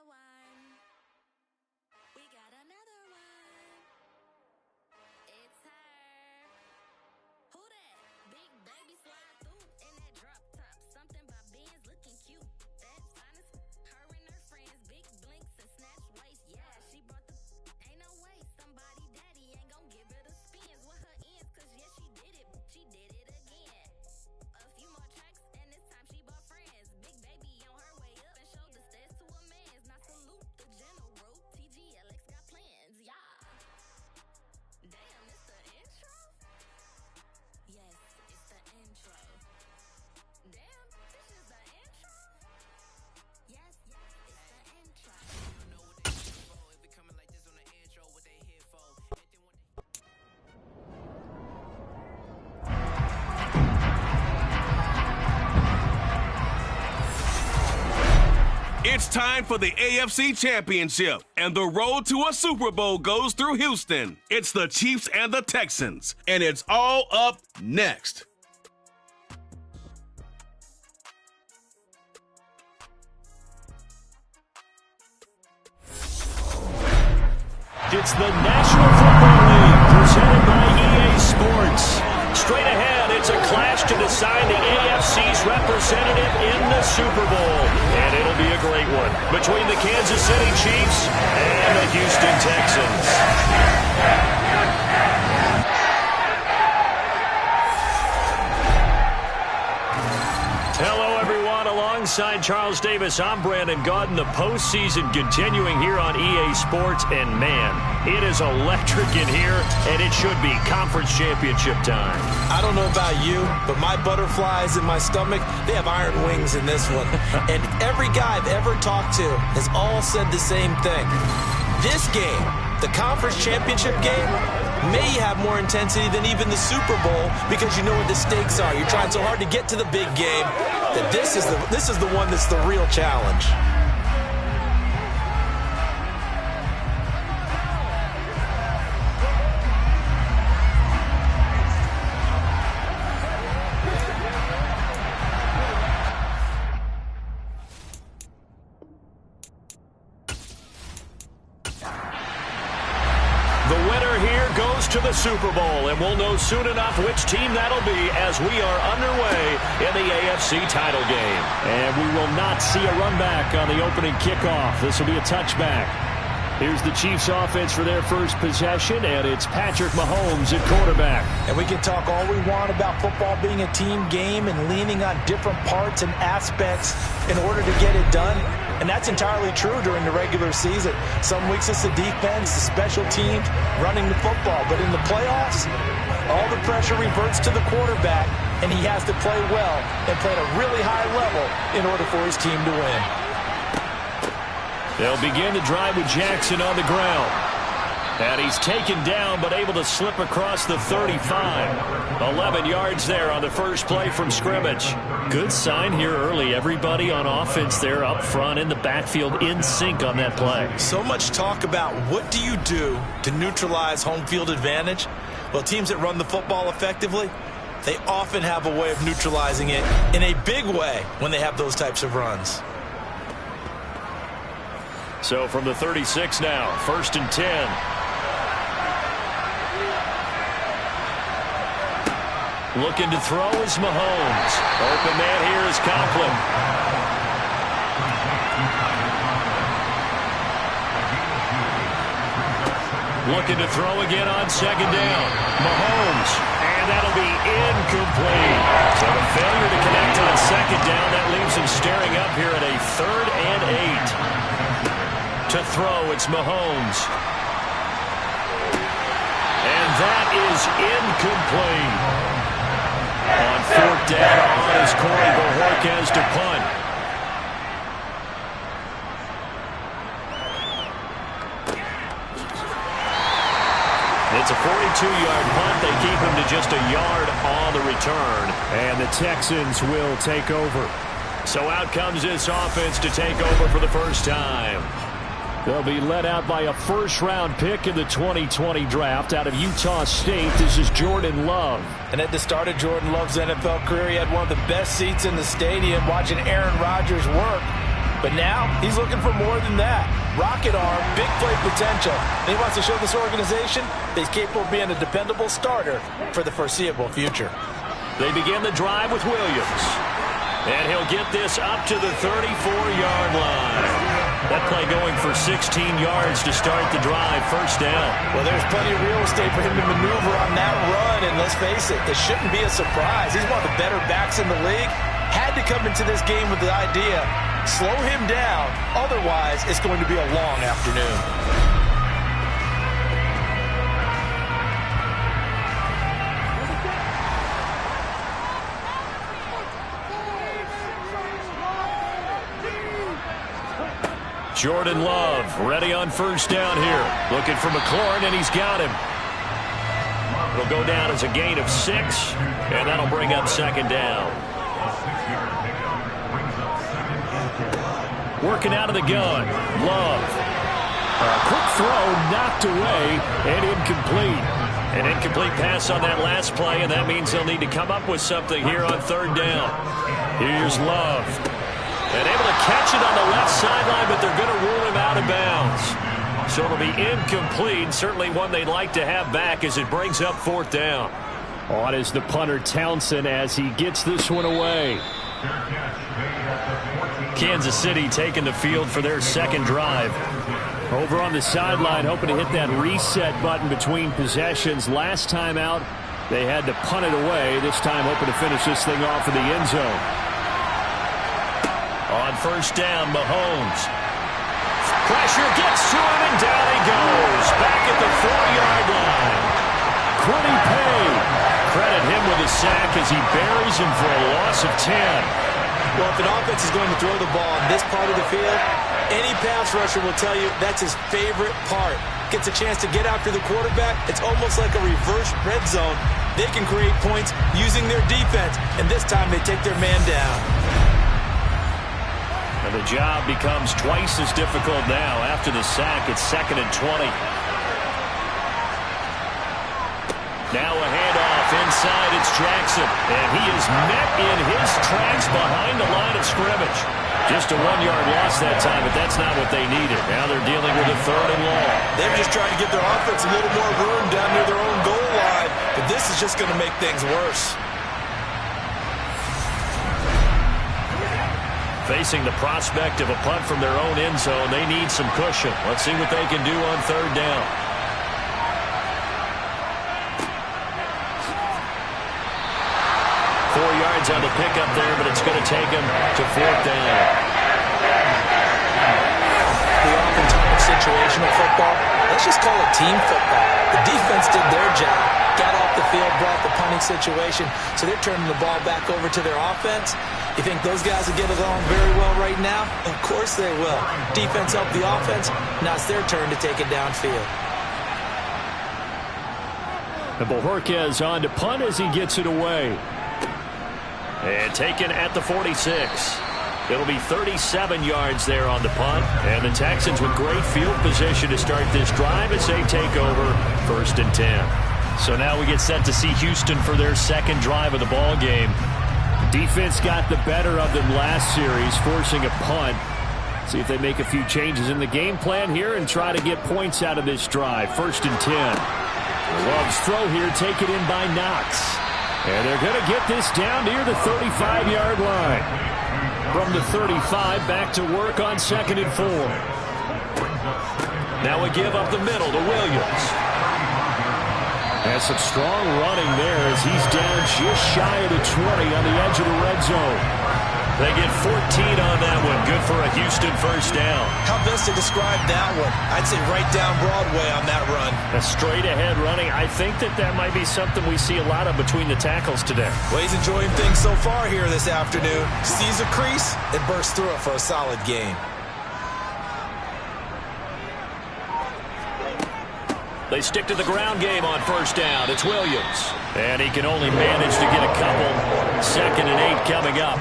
one. We got another one. It's her. Who that? Big baby slide through in that drop top. Something by Benz looking cute. That finest. Her and her friends. Big blinks and snatch waist. Yeah, she brought the. Ain't no way. Somebody daddy ain't gon' give her the spins with her ends. Cause yeah, she did it. She did it again. A few more tracks and this time she bought friends. Big baby on her way up and showed the stairs to a man's. Now salute the general. TGLX got plans. Yeah. Damn, it's the intro? Yes, it's the intro. Damn, this is the intro? Yes, it's the intro. I know what they here for. If we coming like this on the intro, what they here for? Anything what It's time for the AFC Championship, and the road to a Super Bowl goes through Houston. It's the Chiefs and the Texans, and it's all up next. It's the National Football League presented by EA Sports. Straight ahead, it's a clash to decide the AFC's representative in the Super Bowl. And it'll be a great one between the Kansas City Chiefs and the Houston Texans. Hello, everyone. Alongside Charles Davis, I'm Brandon Gaudin. The postseason continuing here on EA Sports. And, man, it is electric in here, and it should be conference championship time. I don't know about you, but my butterflies in my stomach, they have iron wings in this one. And every guy I've ever talked to has all said the same thing. This game, the conference championship game, may have more intensity than even the Super Bowl because you know what the stakes are. You're trying so hard to get to the big game that this is the one that's the real challenge. To the Super Bowl, and we'll know soon enough which team that'll be as we are underway in the AFC title game. And we will not see a run back on the opening kickoff. This will be a touchback. Here's the Chiefs offense for their first possession, and it's Patrick Mahomes at quarterback. And we can talk all we want about football being a team game and leaning on different parts and aspects in order to get it done. And that's entirely true during the regular season. Some weeks it's the defense, the special teams, running the football. But in the playoffs, all the pressure reverts to the quarterback, and he has to play well and play at a really high level in order for his team to win. They'll begin the drive with Jackson on the ground. And he's taken down but able to slip across the 35. 11 yards there on the first play from scrimmage. Good sign here early. Everybody on offense there up front in the backfield in sync on that play. So much talk about what do you do to neutralize home field advantage? Well, teams that run the football effectively, they often have a way of neutralizing it in a big way when they have those types of runs. So from the 36 now, 1st and 10. Looking to throw is Mahomes. Open man here is Conklin. Looking to throw again on 2nd down. Mahomes. And that'll be incomplete. So a failure to connect on 2nd down. That leaves him staring up here at a 3rd and 8. To throw, it's Mahomes. And that is incomplete. On 4th down is Corey Bojorquez to punt. It's a 42-yard punt. They keep him to just a yard on the return. And the Texans will take over. So out comes this offense to take over for the first time. They'll be led out by a first-round pick in the 2020 draft out of Utah State. This is Jordan Love. And at the start of Jordan Love's NFL career, he had one of the best seats in the stadium watching Aaron Rodgers work. But now he's looking for more than that. Rocket arm, big play potential. And he wants to show this organization that he's capable of being a dependable starter for the foreseeable future. They begin the drive with Williams. And he'll get this up to the 34-yard line. That play going for 16 yards to start the drive, first down. Well, there's plenty of real estate for him to maneuver on that run, and let's face it, this shouldn't be a surprise. He's one of the better backs in the league. Had to come into this game with the idea, slow him down, otherwise it's going to be a long afternoon. Jordan Love ready on first down here. Looking for McLaurin, and he's got him. It'll go down as a gain of 6, and that'll bring up second down. Working out of the gun. Love. A quick throw knocked away and incomplete. An incomplete pass on that last play, and that means they'll need to come up with something here on third down. Here's Love. And able to catch it on the left sideline, but they're going to rule him out of bounds. So it'll be incomplete. Certainly one they'd like to have back as it brings up fourth down. On is the punter, Townsend, as he gets this one away. Kansas City taking the field for their second drive. Over on the sideline, hoping to hit that reset button between possessions. Last time out, they had to punt it away. This time hoping to finish this thing off in the end zone. On first down, Mahomes. Pressure gets to him, and down he goes. Back at the 4-yard line. Quiddy Pay. Credit him with a sack as he buries him for a loss of 10. Well, if an offense is going to throw the ball on this part of the field, any pass rusher will tell you that's his favorite part. Gets a chance to get after the quarterback. It's almost like a reverse red zone. They can create points using their defense, and this time they take their man down. And the job becomes twice as difficult now. After the sack, it's 2nd and 20. Now a handoff inside. It's Jackson. And he is met in his tracks behind the line of scrimmage. Just a 1-yard loss that time, but that's not what they needed. Now they're dealing with a 3rd and long. They're just trying to give their offense a little more room down near their own goal line. But this is just going to make things worse. Facing the prospect of a punt from their own end zone, they need some cushion. Let's see what they can do on third down. Four yards on the pickup there, but it's going to take them to fourth down. The oftentimes situational football, let's just call it team football. The defense did their job, got off the field, brought the punting situation, so they're turning the ball back over to their offense. You think those guys will get along very well right now? Of course they will. Defense helped the offense. Now it's their turn to take it downfield. And Bojorquez on to punt as he gets it away. And taken at the 46. It'll be 37 yards there on the punt. And the Texans with great field position to start this drive as they take over 1st and 10. So now we get set to see Houston for their second drive of the ball game. Defense got the better of them last series, forcing a punt. See if they make a few changes in the game plan here and try to get points out of this drive. 1st and 10. Love's throw here taken in by Knox. And they're going to get this down near the 35-yard line. From the 35, back to work on 2nd and 4. Now we give up the middle to Williams. Has some strong running there as he's down just shy of the 20 on the edge of the red zone. They get 14 on that one. Good for a Houston first down. How best to describe that one? I'd say right down Broadway on that run. A straight-ahead running. I think that might be something we see a lot of between the tackles today. Well, he's enjoying things so far here this afternoon. Sees a crease and bursts through it for a solid gain. They stick to the ground game on first down. It's Williams. And he can only manage to get a couple. 2nd and 8 coming up.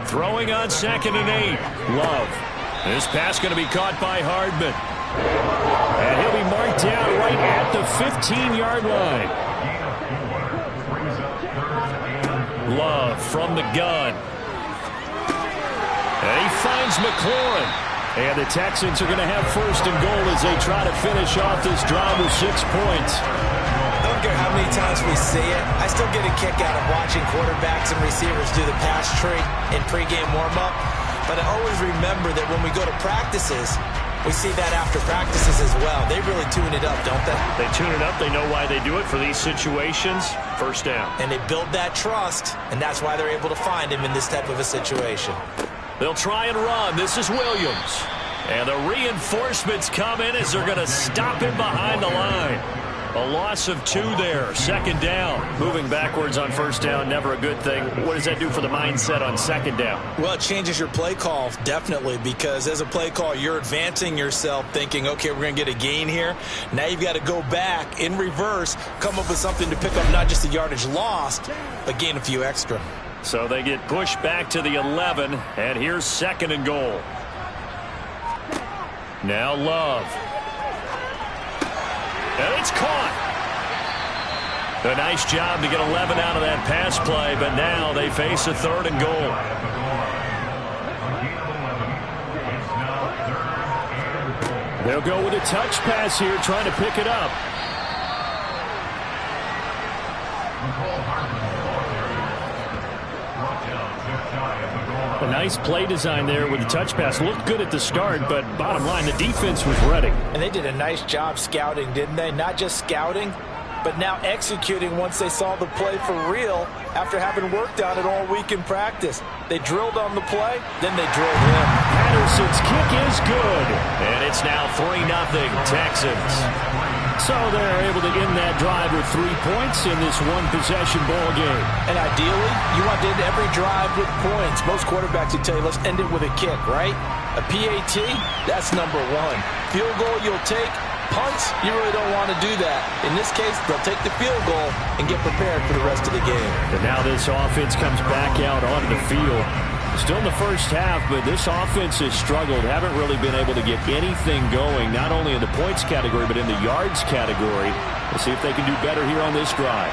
Throwing on 2nd and 8. Love. This pass going to be caught by Hardman. And he'll be marked down right at the 15-yard line. Love from the gun. And he finds McLaurin. And the Texans are going to have first and goal as they try to finish off this drive with 6 points. I don't care how many times we see it. I still get a kick out of watching quarterbacks and receivers do the pass tree in pregame warm-up. But I always remember that when we go to practices, we see that after practices as well. They really tune it up, don't they? They tune it up. They know why they do it for these situations. First down. And they build that trust, and that's why they're able to find him in this type of a situation. They'll try and run. This is Williams. And the reinforcements come in as they're going to stop him behind the line. A loss of 2 there. Second down. Moving backwards on first down, never a good thing. What does that do for the mindset on second down? Well, it changes your play call, definitely, because as a play call, you're advancing yourself thinking, okay, we're going to get a gain here. Now you've got to go back in reverse, come up with something to pick up not just the yardage lost, but gain a few extra. So they get pushed back to the 11, and here's second and goal. Now Love. And it's caught. A nice job to get 11 out of that pass play, but now they face a third and goal. They'll go with a touch pass here, trying to pick it up. A nice play design there with the touch pass. Looked good at the start, but bottom line, the defense was ready. And they did a nice job scouting, didn't they? Not just scouting, but now executing once they saw the play for real after having worked on it all week in practice. They drilled on the play, then they drilled him. Patterson's kick is good. And it's now 3-0 Texans. So they're able to end that drive with 3 points in this one-possession ball game. And ideally, you want to end every drive with points. Most quarterbacks would tell you, let's end it with a kick, right? A PAT, that's number 1. Field goal you'll take. Punts, you really don't want to do that. In this case, they'll take the field goal and get prepared for the rest of the game. And now this offense comes back out onto the field. Still in the first half, but this offense has struggled. Haven't really been able to get anything going, not only in the points category, but in the yards category. We'll see if they can do better here on this drive.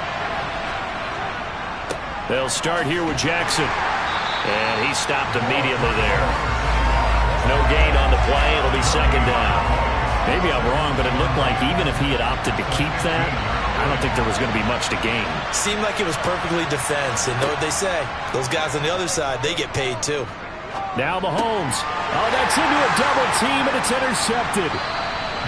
They'll start here with Jackson. And he stopped immediately there. No gain on the play. It'll be second down. Maybe I'm wrong, but it looked like even if he had opted to keep that, I don't think there was going to be much to gain. Seemed like it was perfectly defense, and know what they say. Those guys on the other side, they get paid too. Now Mahomes. Oh, that's into a double team, and it's intercepted.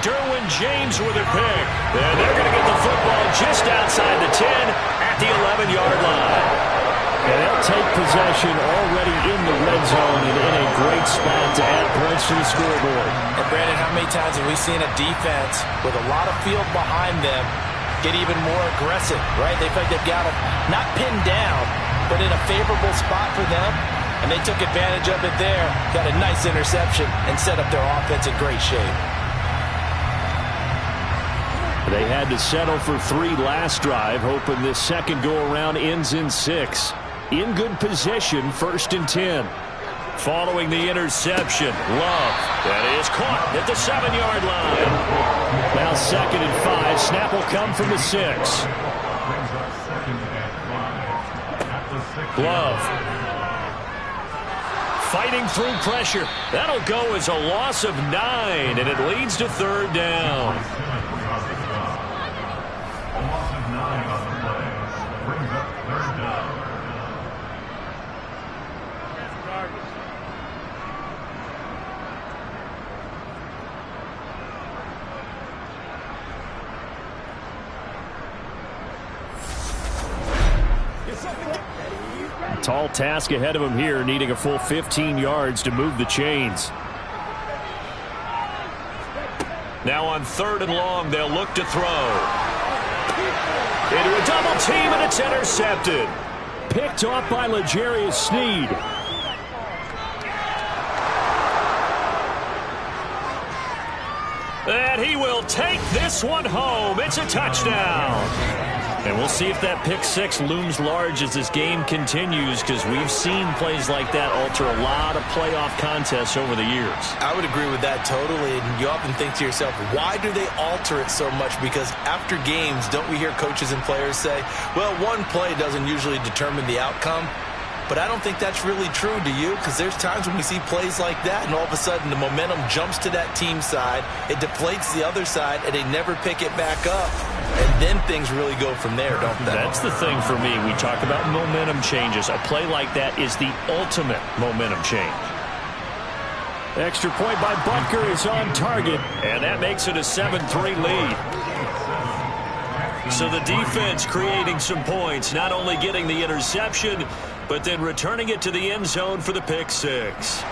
Derwin James with a pick. And they're going to get the football just outside the 10 at the 11-yard line. And they'll take possession already in the red zone and in a great spot to add points to the scoreboard. And Brandon, how many times have we seen a defense with a lot of field behind them get even more aggressive, right? They feel like they've got them not pinned down, but in a favorable spot for them. And they took advantage of it there, got a nice interception, and set up their offense in great shape. They had to settle for 3 last drive, hoping this second go-around ends in 6. In good position, 1st and 10. Following the interception, Love. That is caught at the 7-yard line. Now 2nd and 5. Snap will come from the 6. Love. Fighting through pressure. That'll go as a loss of 9, and it leads to 3rd down. Tall task ahead of him here, needing a full 15 yards to move the chains. Now on 3rd and long, they'll look to throw. Into a double team, and it's intercepted. Picked off by L'Jarius Sneed. And he will take this one home. It's a touchdown. And we'll see if that pick six looms large as this game continues, because we've seen plays like that alter a lot of playoff contests over the years. I would agree with that totally. And you often think to yourself, why do they alter it so much? Because after games, don't we hear coaches and players say, well, one play doesn't usually determine the outcome. But I don't think that's really true, do you? Because there's times when we see plays like that, and all of a sudden the momentum jumps to that team side, it deflates the other side, and they never pick it back up. And then things really go from there, don't they? That's the thing for me. We talk about momentum changes. A play like that is the ultimate momentum change. Extra point by Butker is on target, and that makes it a 7-3 lead. So the defense creating some points, not only getting the interception, but then returning it to the end zone for the pick six.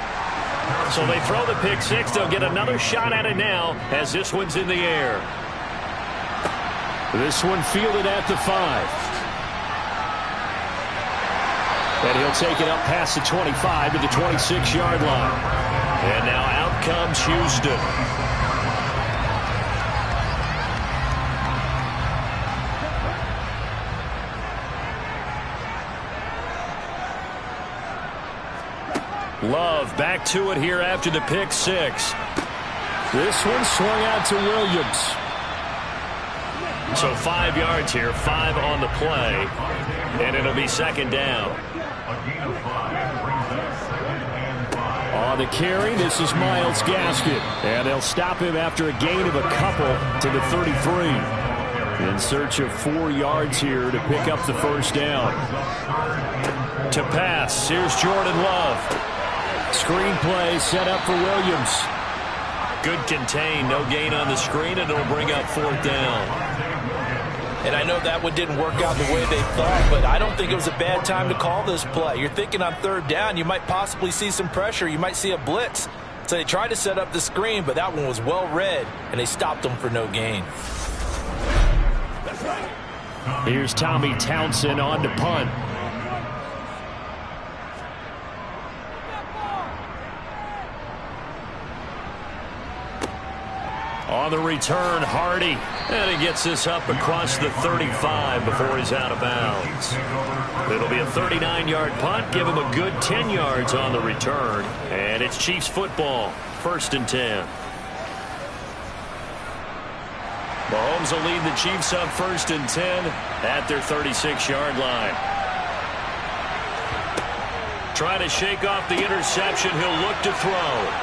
So they throw the pick six. They'll get another shot at it now as this one's in the air. This one fielded at the 5. And he'll take it up past the 25 to the 26-yard line. And now out comes Houston. Love back to it here after the pick six. This one swung out to Williams. So 5 yards here, 5 on the play, and it'll be second down. On the carry, this is Myles Gaskin, and they'll stop him after a gain of a couple to the 33. In search of 4 yards here to pick up the first down. To pass, here's Jordan Love. Screen play set up for Williams. Good contain, no gain on the screen, and it'll bring up fourth down. And I know that one didn't work out the way they thought, but I don't think it was a bad time to call this play. You're thinking on third down, you might possibly see some pressure. You might see a blitz. So they tried to set up the screen, but that one was well read, and they stopped them for no gain. Here's Tommy Townsend on to punt. On the return, Hardy. And he gets this up across the 35 before he's out of bounds. It'll be a 39-yard punt. Give him a good 10 yards on the return. And it's Chiefs football, 1st and 10. Mahomes will lead the Chiefs up 1st and 10 at their 36-yard line. Trying to shake off the interception. He'll look to throw.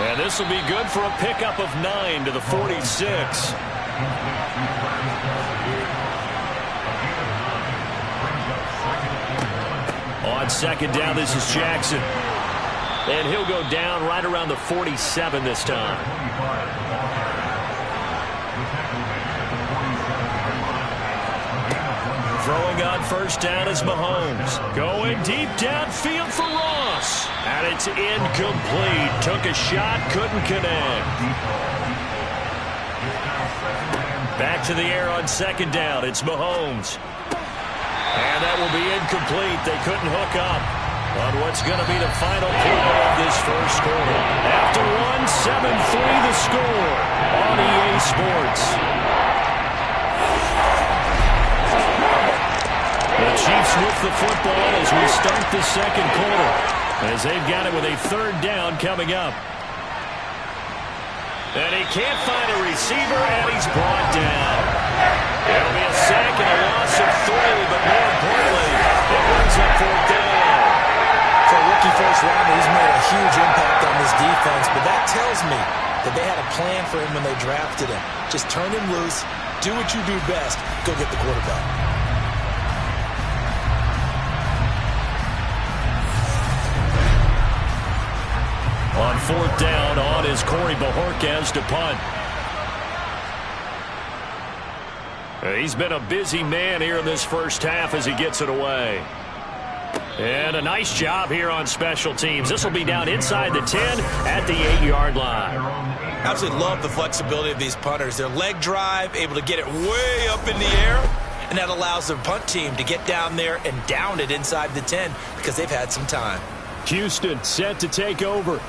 And this will be good for a pickup of 9 to the 46. On second down, this is Jackson. And he'll go down right around the 47 this time. Throwing on first down is Mahomes. Going deep downfield for Ross. And it's incomplete. Took a shot, couldn't connect. Back to the air on second down. It's Mahomes. And that will be incomplete. They couldn't hook up on what's going to be the final play of this first quarter. After 7-3 the score on EA Sports. The Chiefs with the football as we start the second quarter, as they've got it with a third down coming up. And he can't find a receiver, and he's brought down. It'll be a sack and a loss of 3, but more importantly, it brings up fourth down. For a rookie first rounder, he's made a huge impact on this defense, but that tells me that they had a plan for him when they drafted him. Just turn him loose, do what you do best, go get the quarterback. On fourth down, on is Corey Bojorquez to punt. He's been a busy man here in this first half as he gets it away. And a nice job here on special teams. This will be down inside the 10 at the 8-yard line. Absolutely love the flexibility of these punters. Their leg drive, able to get it way up in the air, and that allows the punt team to get down there and down it inside the 10 because they've had some time. Houston set to take over.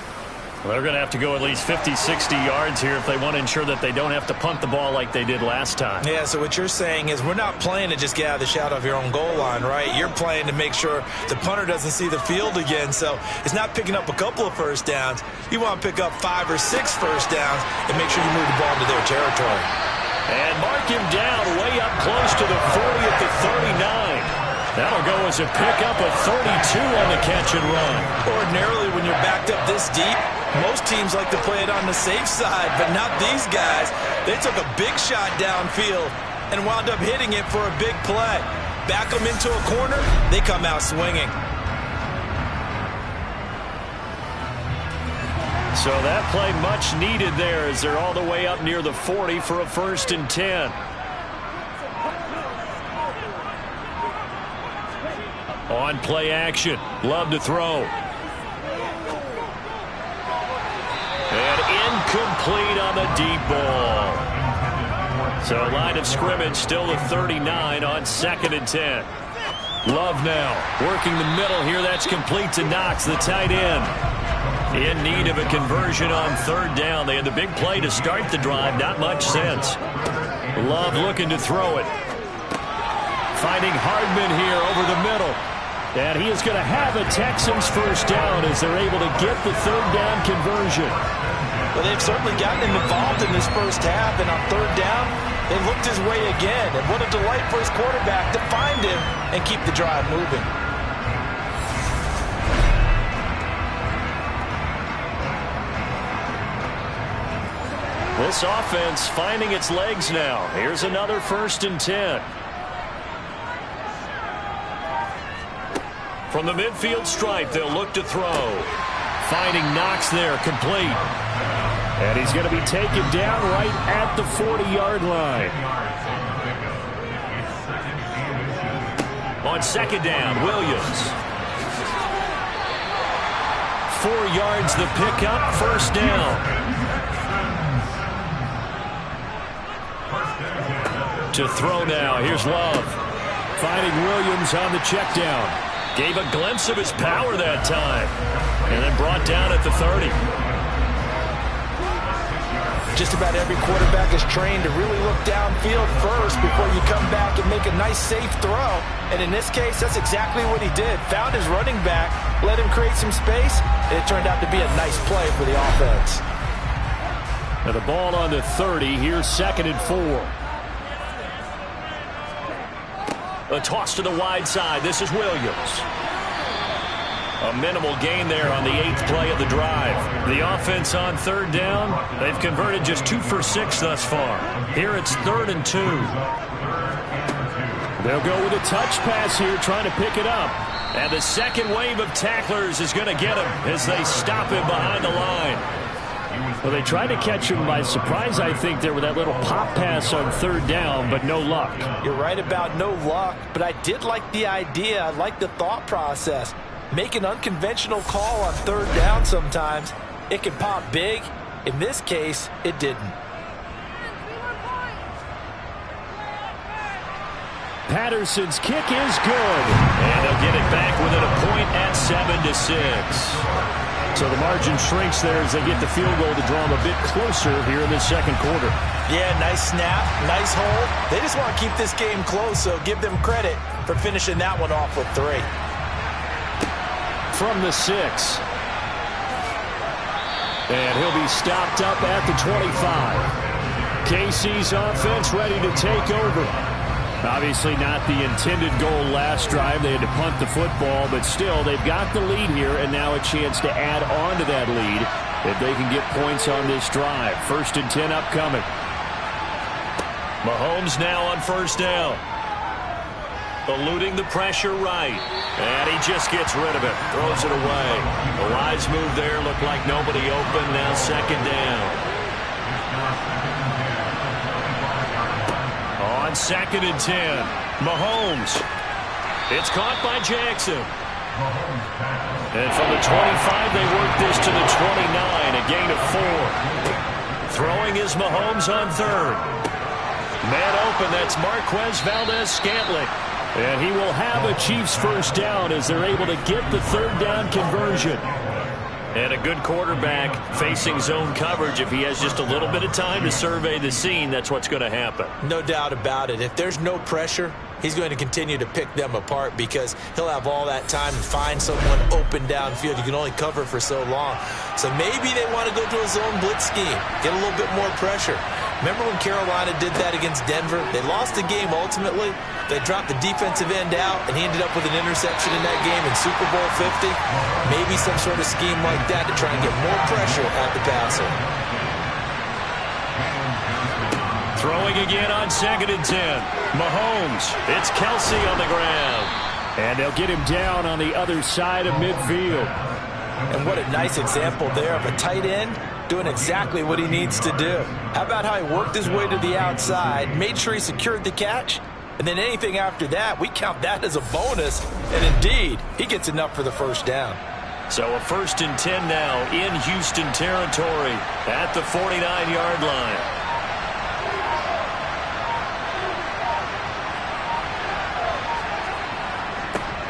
Well, they're going to have to go at least 50, 60 yards here if they want to ensure that they don't have to punt the ball like they did last time. Yeah, so what you're saying is we're not playing to just get out of the shadow of your own goal line, right? You're playing to make sure the punter doesn't see the field again. So it's not picking up a couple of first downs. You want to pick up 5 or 6 first downs and make sure you move the ball into their territory. And mark him down way up close to the 40 at the 39. That'll go as a pickup of 32 on the catch and run. Ordinarily, when you're backed up this deep, most teams like to play it on the safe side, but not these guys. They took a big shot downfield and wound up hitting it for a big play. Back them into a corner, they come out swinging. So that play much needed there as they're all the way up near the 40 for a 1st and 10. On play action. Love to throw. And incomplete on the deep ball. So line of scrimmage still the 39 on 2nd and 10. Love now working the middle here. That's complete to Knox, the tight end. In need of a conversion on 3rd down. They had the big play to start the drive. Not much sense. Love looking to throw it. Finding Hardman here over the middle. And he is going to have a Texans 1st down as they're able to get the 3rd down conversion. Well, they've certainly gotten him involved in this first half, and on 3rd down, they looked his way again. And what a delight for his quarterback to find him and keep the drive moving. This offense finding its legs now. Here's another 1st and 10. From the midfield stripe, they'll look to throw. Finding Knox there, complete. And he's going to be taken down right at the 40-yard line. On 2nd down, Williams. 4 yards the pickup, 1st down. To throw now, here's Love. Finding Williams on the check down. Gave a glimpse of his power that time. And then brought down at the 30. Just about every quarterback is trained to really look downfield first before you come back and make a nice, safe throw. And in this case, that's exactly what he did. Found his running back, let him create some space, and it turned out to be a nice play for the offense. Now the ball on the 30. Here's 2nd and 4. A toss to the wide side. This is Williams. A minimal gain there on the 8th play of the drive. The offense on 3rd down, they've converted just 2 for 6 thus far. Here it's 3rd and 2. They'll go with a touch pass here, trying to pick it up. And the second wave of tacklers is going to get him as they stop him behind the line. Well, they tried to catch him by surprise, I think, there with that little pop pass on 3rd down, but no luck. You're right about no luck, but I did like the idea. I like the thought process. Make an unconventional call on 3rd down sometimes. It can pop big. In this case, it didn't. Patterson's kick is good. And they'll get it back within a point at 7-6. So the margin shrinks there as they get the field goal to draw them a bit closer here in the 2nd quarter. Yeah, nice snap, nice hold. They just want to keep this game close, so give them credit for finishing that one off with 3. From the 6. And he'll be stopped up at the 25. KC's offense ready to take over. Obviously not the intended goal last drive. They had to punt the football, but still, they've got the lead here, and now a chance to add on to that lead if they can get points on this drive. 1st and 10 upcoming. Mahomes now on 1st down. Eluding the pressure right. And he just gets rid of it. Throws it away. The wise move there. Looked like nobody open. Now 2nd down. On 2nd and 10, Mahomes. It's caught by Jackson. And from the 25, they work this to the 29, a gain of 4. Throwing is Mahomes on 3rd. Man open, that's Marquez Valdez-Scantling. And he will have a Chiefs 1st down as they're able to get the 3rd down conversion. And a good quarterback facing zone coverage, if he has just a little bit of time to survey the scene, that's what's going to happen. No doubt about it. If there's no pressure, he's going to continue to pick them apart because he'll have all that time to find someone open downfield. You can only cover for so long. So maybe they want to go to a zone blitz scheme, get a little bit more pressure. Remember when Carolina did that against Denver? They lost the game ultimately. They dropped the defensive end out, and he ended up with an interception in that game in Super Bowl 50. Maybe some sort of scheme like that to try and get more pressure at the passer. Throwing again on 2nd and 10. Mahomes. It's Kelsey on the ground. And they'll get him down on the other side of midfield. And what a nice example there of a tight end doing exactly what he needs to do. How about how he worked his way to the outside, made sure he secured the catch, and then anything after that, we count that as a bonus. And indeed, he gets enough for the first down. So a 1st and 10 now in Houston territory at the 49-yard line.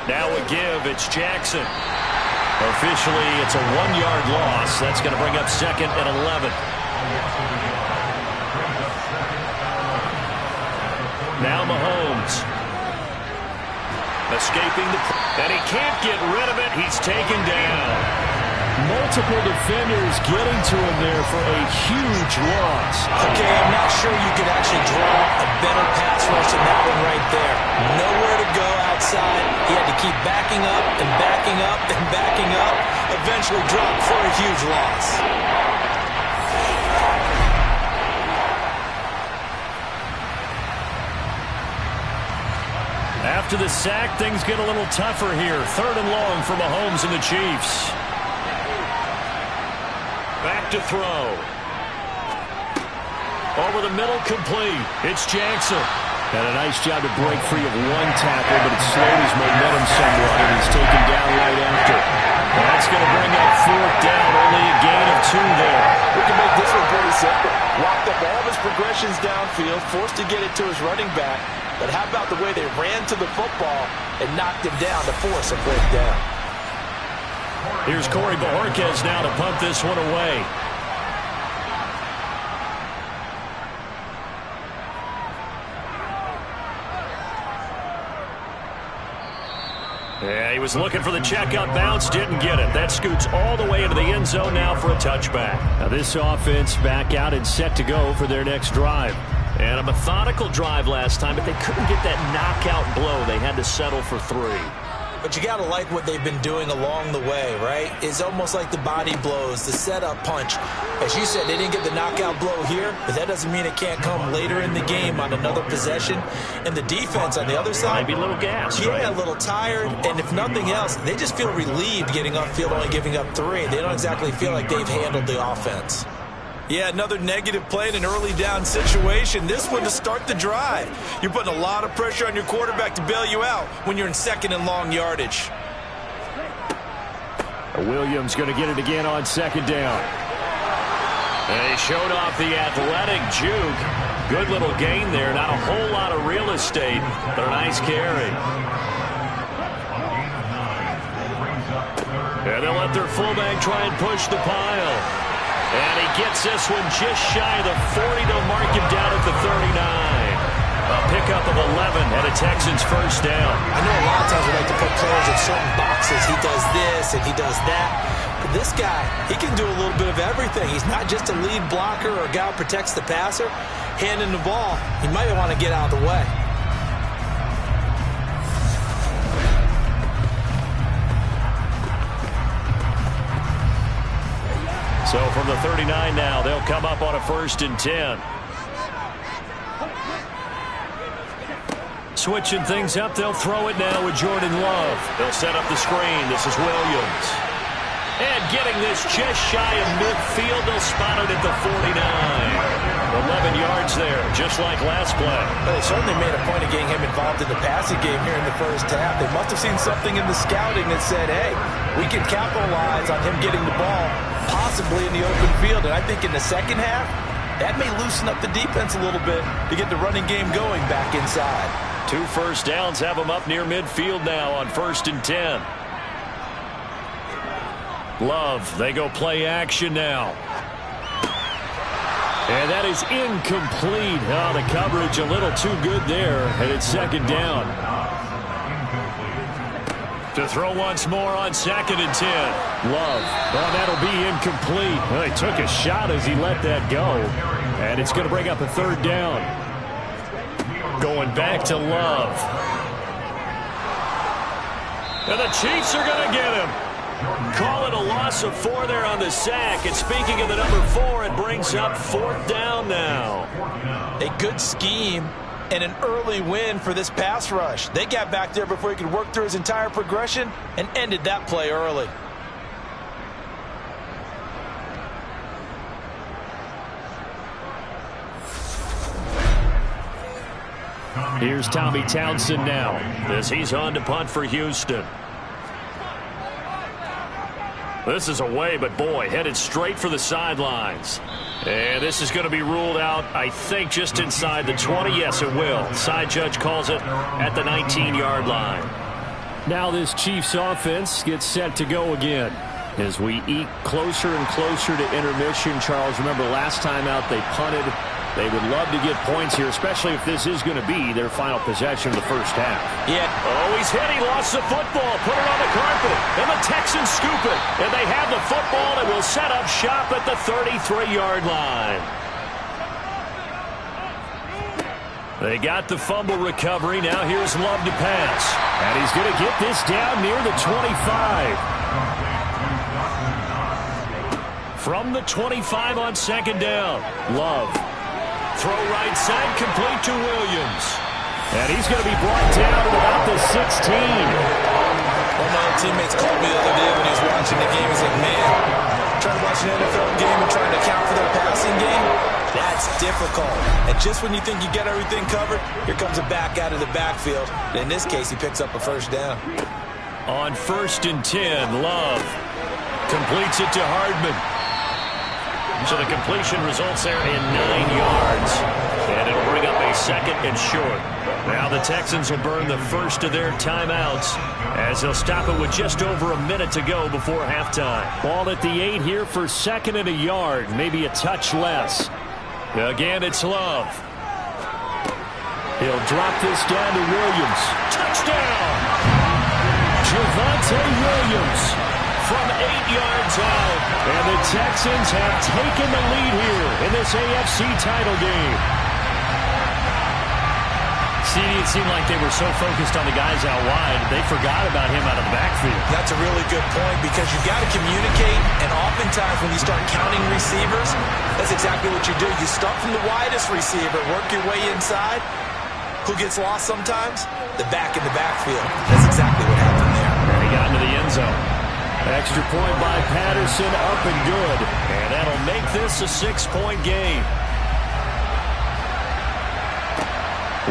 Now a give, it's Jackson. Officially, it's a 1-yard loss. That's going to bring up 2nd and 11. Now Mahomes. Escaping and he can't get rid of it. He's taken down. Multiple defenders getting to him there for a huge loss. Okay, I'm not sure you could actually draw a better pass rush than that one right there. Nowhere to go outside. He had to keep backing up and backing up and backing up. Eventually dropped for a huge loss. After the sack, things get a little tougher here. 3rd and long for Mahomes and the Chiefs. Back to throw. Over the middle, complete. It's Jackson. Had a nice job to break free of one tackle, but it slowed his momentum somewhat, and he's taken down right after. That's going to bring up 4th down, only a gain of 2 there. We can make this one pretty simple. Locked up all of his progressions downfield, forced to get it to his running back. But how about the way they ran to the football and knocked him down to force a 4th down? Here's Corey Bojorquez now to punt this one away. Yeah, he was looking for the checkout bounce, didn't get it. That scoots all the way into the end zone now for a touchback. Now this offense back out and set to go for their next drive. And a methodical drive last time, but they couldn't get that knockout blow. They had to settle for 3. But you got to like what they've been doing along the way, right? It's almost like the body blows, the setup punch. As you said, they didn't get the knockout blow here, but that doesn't mean it can't come later in the game on another possession. And the defense on the other side, might be a little gassed, yeah, right? a little tired. And if nothing else, they just feel relieved getting upfield, only giving up 3. They don't exactly feel like they've handled the offense. Yeah, another negative play in an early down situation. This one to start the drive. You're putting a lot of pressure on your quarterback to bail you out when you're in 2nd and long yardage. Williams going to get it again on 2nd down. And he showed off the athletic juke. Good little gain there. Not a whole lot of real estate, but a nice carry. And they'll let their fullback try and push the pile. And he gets this one just shy of the 40. They'll mark him down at the 39. A pickup of 11 and a Texans 1st down. I know a lot of times we like to put players in certain boxes. He does this and he does that. But this guy, he can do a little bit of everything. He's not just a lead blocker or a guy who protects the passer. Handing the ball, he might want to get out of the way. So from the 39 now, they'll come up on a 1st and 10. Switching things up, they'll throw it now with Jordan Love. They'll set up the screen. This is Williams. And getting this just shy of midfield, they'll spot it at the 49. 11 yards there, just like last play. But they certainly made a point of getting him involved in the passing game here in the 1st half. They must have seen something in the scouting that said, hey, we can capitalize on him getting the ball possibly in the open field. And I think in the 2nd half, that may loosen up the defense a little bit to get the running game going back inside. 2 first downs have them up near midfield now on 1st and 10. Love, they go play action now. And that is incomplete. Oh, the coverage a little too good there, and it's second down. To throw once more on 2nd and 10. Love. Oh, that'll be incomplete. Well, he took a shot as he let that go. And it's going to bring up a 3rd down. Going back to Love. And the Chiefs are going to get him. Call it a loss of 4 there on the sack. And speaking of the number 4, it brings up 4th down now. A good scheme and an early win for this pass rush. They got back there before he could work through his entire progression and ended that play early. Here's Tommy Townsend now as he's on to punt for Houston. This is away, but boy, headed straight for the sidelines. And this is going to be ruled out, I think, just inside the 20. Yes, it will. Side judge calls it at the 19-yard line. Now this Chiefs offense gets set to go again. As we eke closer and closer to intermission, Charles, remember last time out they punted. They would love to get points here, especially if this is going to be their final possession of the first half. Yeah. Oh, he's hit. He lost the football. Put it on the carpet. And the Texans scoop it. And they have the football and will set up shop at the 33-yard line. They got the fumble recovery. Now here's Love to pass. And he's going to get this down near the 25. From the 25 on 2nd down. Love. Throw right side, complete to Williams. And he's going to be brought down at about the 16. One of my teammates called me the other day when he was watching the game. He's like, man, trying to watch an NFL game and trying to account for their passing game, that's difficult. And just when you think you get everything covered, here comes a back out of the backfield. In this case, he picks up a 1st down. On 1st and 10, Love completes it to Hardman. So the completion results there in 9 yards. And it'll bring up a 2nd and short. Now the Texans will burn the first of their timeouts as they'll stop it with just over a minute to go before halftime. Ball at the 8 here for 2nd and a yard, maybe a touch less. Again, it's Love. He'll drop this down to Williams. Touchdown! Javonte Williams from 8 yards out. And the Texans have taken the lead here in this AFC title game. See, it seemed like they were so focused on the guys out wide, they forgot about him out of the backfield. That's a really good point because you got to communicate, and oftentimes when you start counting receivers, that's exactly what you do. You start from the widest receiver, work your way inside. Who gets lost sometimes? The back in the backfield. That's exactly what happened there. And he got into the end zone. Extra point by Patterson, up and good. And that'll make this a 6-point game.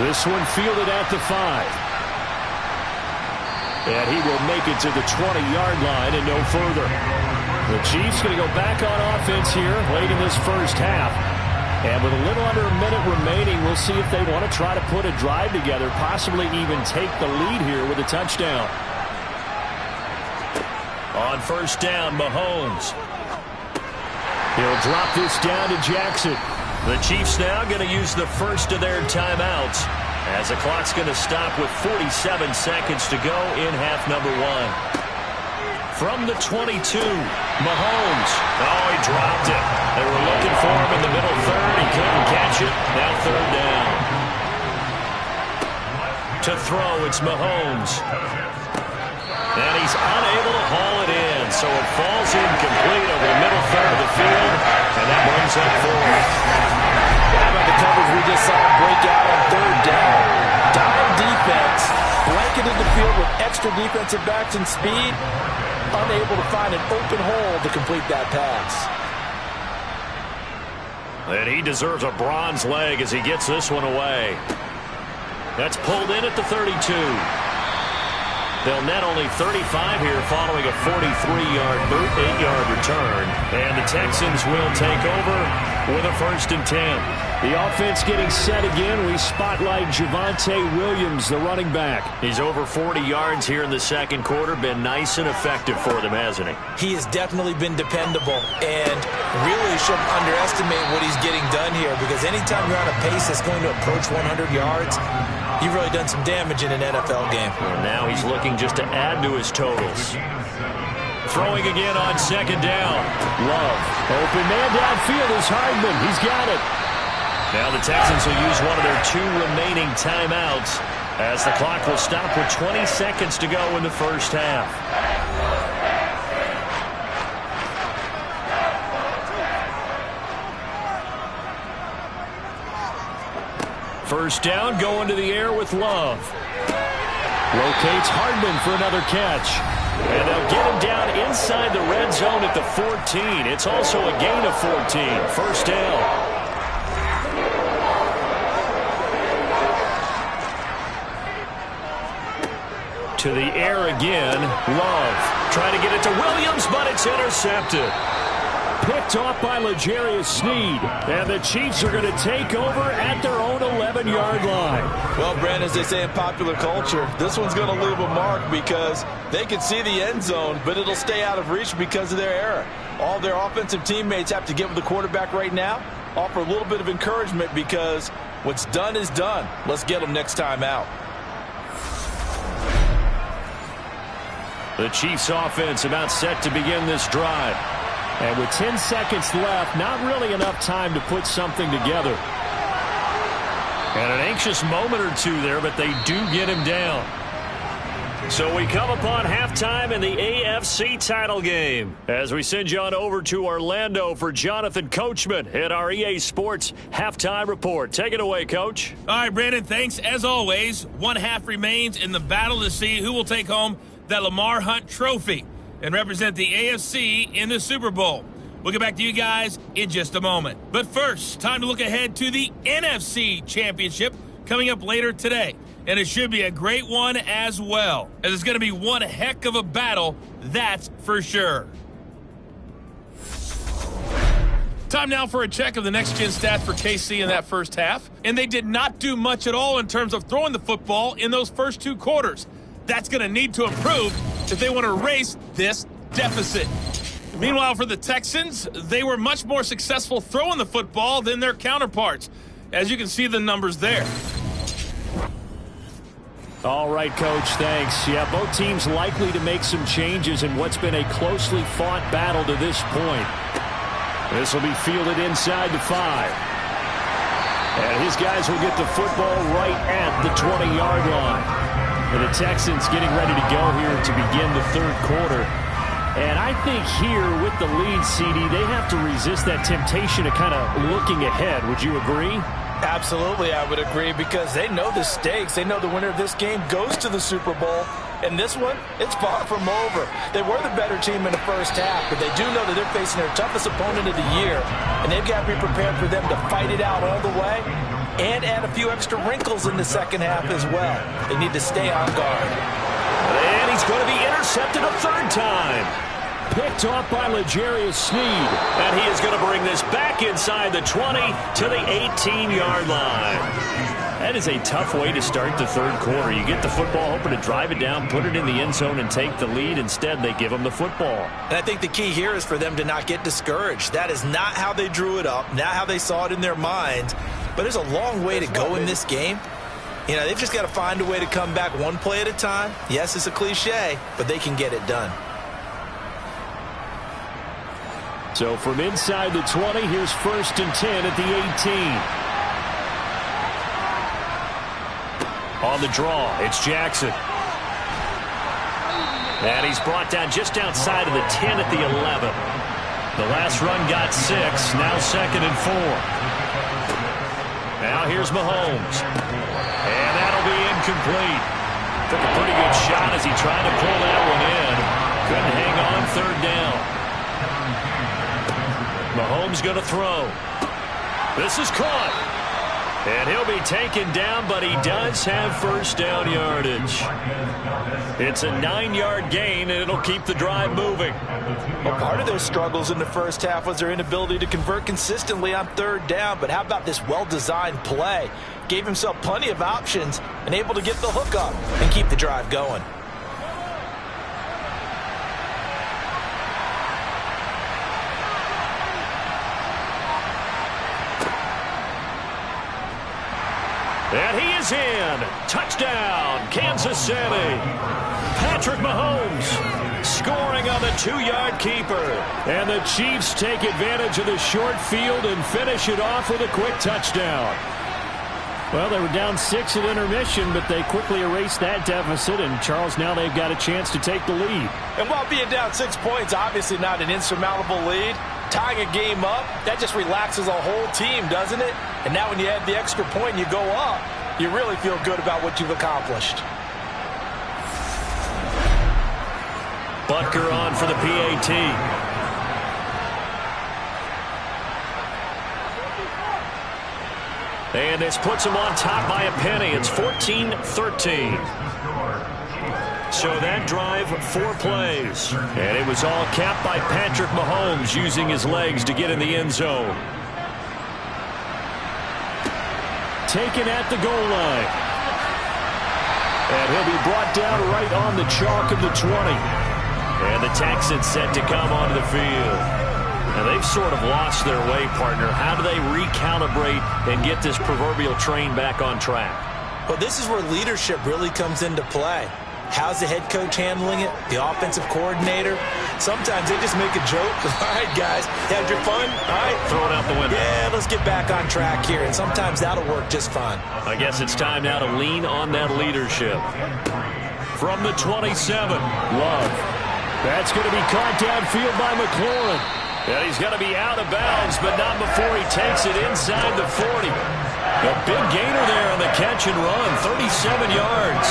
This one fielded at the 5. And he will make it to the 20-yard line and no further. The Chiefs going to go back on offense here late in this first half. And with a little under a minute remaining, we'll see if they want to try to put a drive together, possibly even take the lead here with a touchdown. On 1st down, Mahomes. He'll drop this down to Jackson. The Chiefs now going to use the first of their timeouts as the clock's going to stop with 47 seconds to go in half number 1. From the 22, Mahomes. Oh, he dropped it. They were looking for him in the middle third. He couldn't catch it. Now 3rd down. To throw, it's Mahomes. And he's unable to haul it in, so it falls incomplete over the middle third of the field, and that brings up 4th. How about the coverage we just saw break out on 3rd down? Dime defense, blanketed the field with extra defensive backs and speed, unable to find an open hole to complete that pass. And he deserves a bronze leg as he gets this one away. That's pulled in at the 32. They'll net only 35 here following a 43-yard boot, 8-yard return. And the Texans will take over with a 1st and 10. The offense getting set again. We spotlight Javonte Williams, the running back. He's over 40 yards here in the second quarter. Been nice and effective for them, hasn't he? He has definitely been dependable, and really shouldn't underestimate what he's getting done here, because anytime you're on a pace that's going to approach 100 yards, you've really done some damage in an NFL game. And now he's looking just to add to his totals. Throwing again on second down. Love. Open man downfield is Hardman. He's got it. Now the Texans will use one of their 2 remaining timeouts as the clock will stop with 20 seconds to go in the first half. First down, going to the air with Love. Locates Hardman for another catch. And they'll get him down inside the red zone at the 14. It's also a gain of 14. First down. To the air again. Love trying to get it to Williams, but it's intercepted. Picked off by L'Jarius Sneed. And the Chiefs are going to take over at their own 11-yard line. Well, Brandon, as they say in popular culture, this one's going to leave a mark because they can see the end zone, but it'll stay out of reach because of their error. All their offensive teammates have to give the quarterback right now, offer a little bit of encouragement, because what's done is done. Let's get them next time out. The Chiefs offense about set to begin this drive. And with 10 seconds left, not really enough time to put something together. And an anxious moment or two there, but they do get him down. So we come upon halftime in the AFC title game as we send you on over to Orlando for Jonathan Coachman at our EA Sports Halftime Report. Take it away, Coach. All right, Brandon, thanks. As always, one half remains in the battle to see who will take home that Lamar Hunt trophy and represent the AFC in the Super Bowl. We'll get back to you guys in just a moment. But first, time to look ahead to the NFC Championship coming up later today. And it should be a great one as well, as it's going to be one heck of a battle, that's for sure. Time now for a check of the next-gen stat for KC in that first half. And they did not do much at all in terms of throwing the football in those first 2 quarters. That's going to need to improve if they want to erase this deficit. Meanwhile, for the Texans, they were much more successful throwing the football than their counterparts, as you can see the numbers there. All right, Coach, thanks. Yeah, both teams likely to make some changes in what's been a closely fought battle to this point. This will be fielded inside the 5. And his guys will get the football right at the 20-yard line. And the Texans getting ready to go here to begin the third quarter. And I think here with the lead, CD, they have to resist that temptation of kind of looking ahead. Would you agree? Absolutely, I would agree, because they know the stakes. They know the winner of this game goes to the Super Bowl. And this one, it's far from over. They were the better team in the first half, but they do know that they're facing their toughest opponent of the year. And they've got to be prepared for them to fight it out all the way and add a few extra wrinkles in the second half as well. They need to stay on guard. And he's going to be intercepted a third time. Picked off by L'Jarius Sneed. And he is going to bring this back inside the 20 to the 18-yard line. That is a tough way to start the third quarter. You get the football, hoping to drive it down, put it in the end zone, and take the lead. Instead, they give them the football. And I think the key here is for them to not get discouraged. That is not how they drew it up, not how they saw it in their minds. But there's a long way to go in this game. You know, they've just got to find a way to come back one play at a time. Yes, it's a cliche, but they can get it done. So from inside the 20, here's 1st and 10 at the 18. On the draw, it's Jackson. And he's brought down just outside of the 10 at the 11. The last run got 6, now 2nd and 4. Now here's Mahomes. And that'll be incomplete. Took a pretty good shot as he tried to pull that one in. Couldn't hang on, 3rd down. Mahomes going to throw. This is caught. And he'll be taken down, but he does have first down yardage. It's a 9-yard gain, and it'll keep the drive moving. Well, part of their struggles in the first half was their inability to convert consistently on third down. But how about this well-designed play? Gave himself plenty of options and able to get the hook up and keep the drive going. And he is in. Touchdown, Kansas City. Patrick Mahomes scoring on the 2-yard keeper. And the Chiefs take advantage of the short field and finish it off with a quick touchdown. Well, they were down 6 at intermission, but they quickly erased that deficit. And, Charles, now they've got a chance to take the lead. And while being down 6 points, obviously not an insurmountable lead, tying a game up, that just relaxes a whole team, doesn't it? And now when you add the extra point and you go up, you really feel good about what you've accomplished. Butker on for the PAT. And this puts him on top by a penny. It's 14-13. So that drive, 4 plays. And it was all capped by Patrick Mahomes using his legs to get in the end zone. Taken at the goal line. And he'll be brought down right on the chalk of the 20. And the Texans set to come onto the field. And they've sort of lost their way, partner. How do they recalibrate and get this proverbial train back on track? Well, this is where leadership really comes into play. How's the head coach handling it? The offensive coordinator? Sometimes they just make a joke. All right, guys, had your fun? All right. Throw it out the window. Yeah, let's get back on track here. And sometimes that'll work just fine. I guess it's time now to lean on that leadership. From the 27, Love. That's going to be caught downfield by McLaurin. And he's going to be out of bounds, but not before he takes it inside the 40. A big gainer there on the catch and run, 37 yards.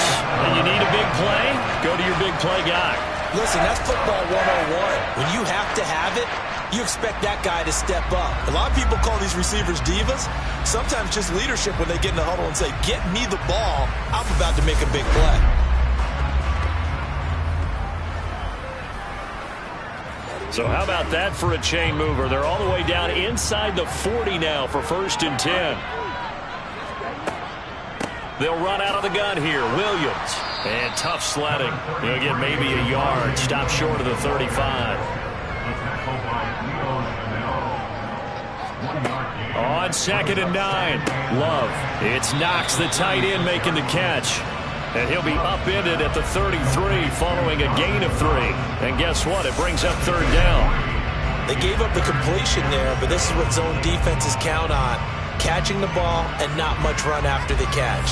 And you need a big play? Go to your big play guy. Listen, that's football 101. When you have to have it, you expect that guy to step up. A lot of people call these receivers divas. Sometimes just leadership when they get in the huddle and say, get me the ball, I'm about to make a big play. So how about that for a chain mover? They're all the way down inside the 40 now for 1st and 10. They'll run out of the gun here. Williams. And tough sledding. He'll get maybe a yard. Stop short of the 35. On 2nd and 9. Love. It's Knox, the tight end, making the catch. And he'll be upended at the 33 following a gain of 3. And guess what? It brings up 3rd down. They gave up the completion there, but this is what zone defenses count on. Catching the ball and not much run after the catch.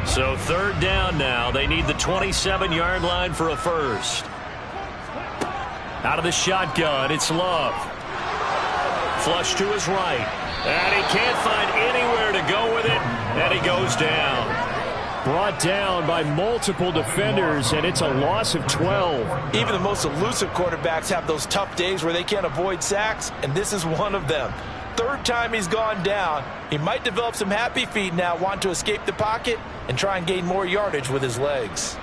So 3rd down now. They need the 27-yard line for a first. Out of the shotgun, it's Love. Flush to his right. And he can't find anywhere to go with it. And he goes down. Brought down by multiple defenders, and it's a loss of 12. Even the most elusive quarterbacks have those tough days where they can't avoid sacks, and this is one of them. 3rd time he's gone down. He might develop some happy feet now, want to escape the pocket and try and gain more yardage with his legs.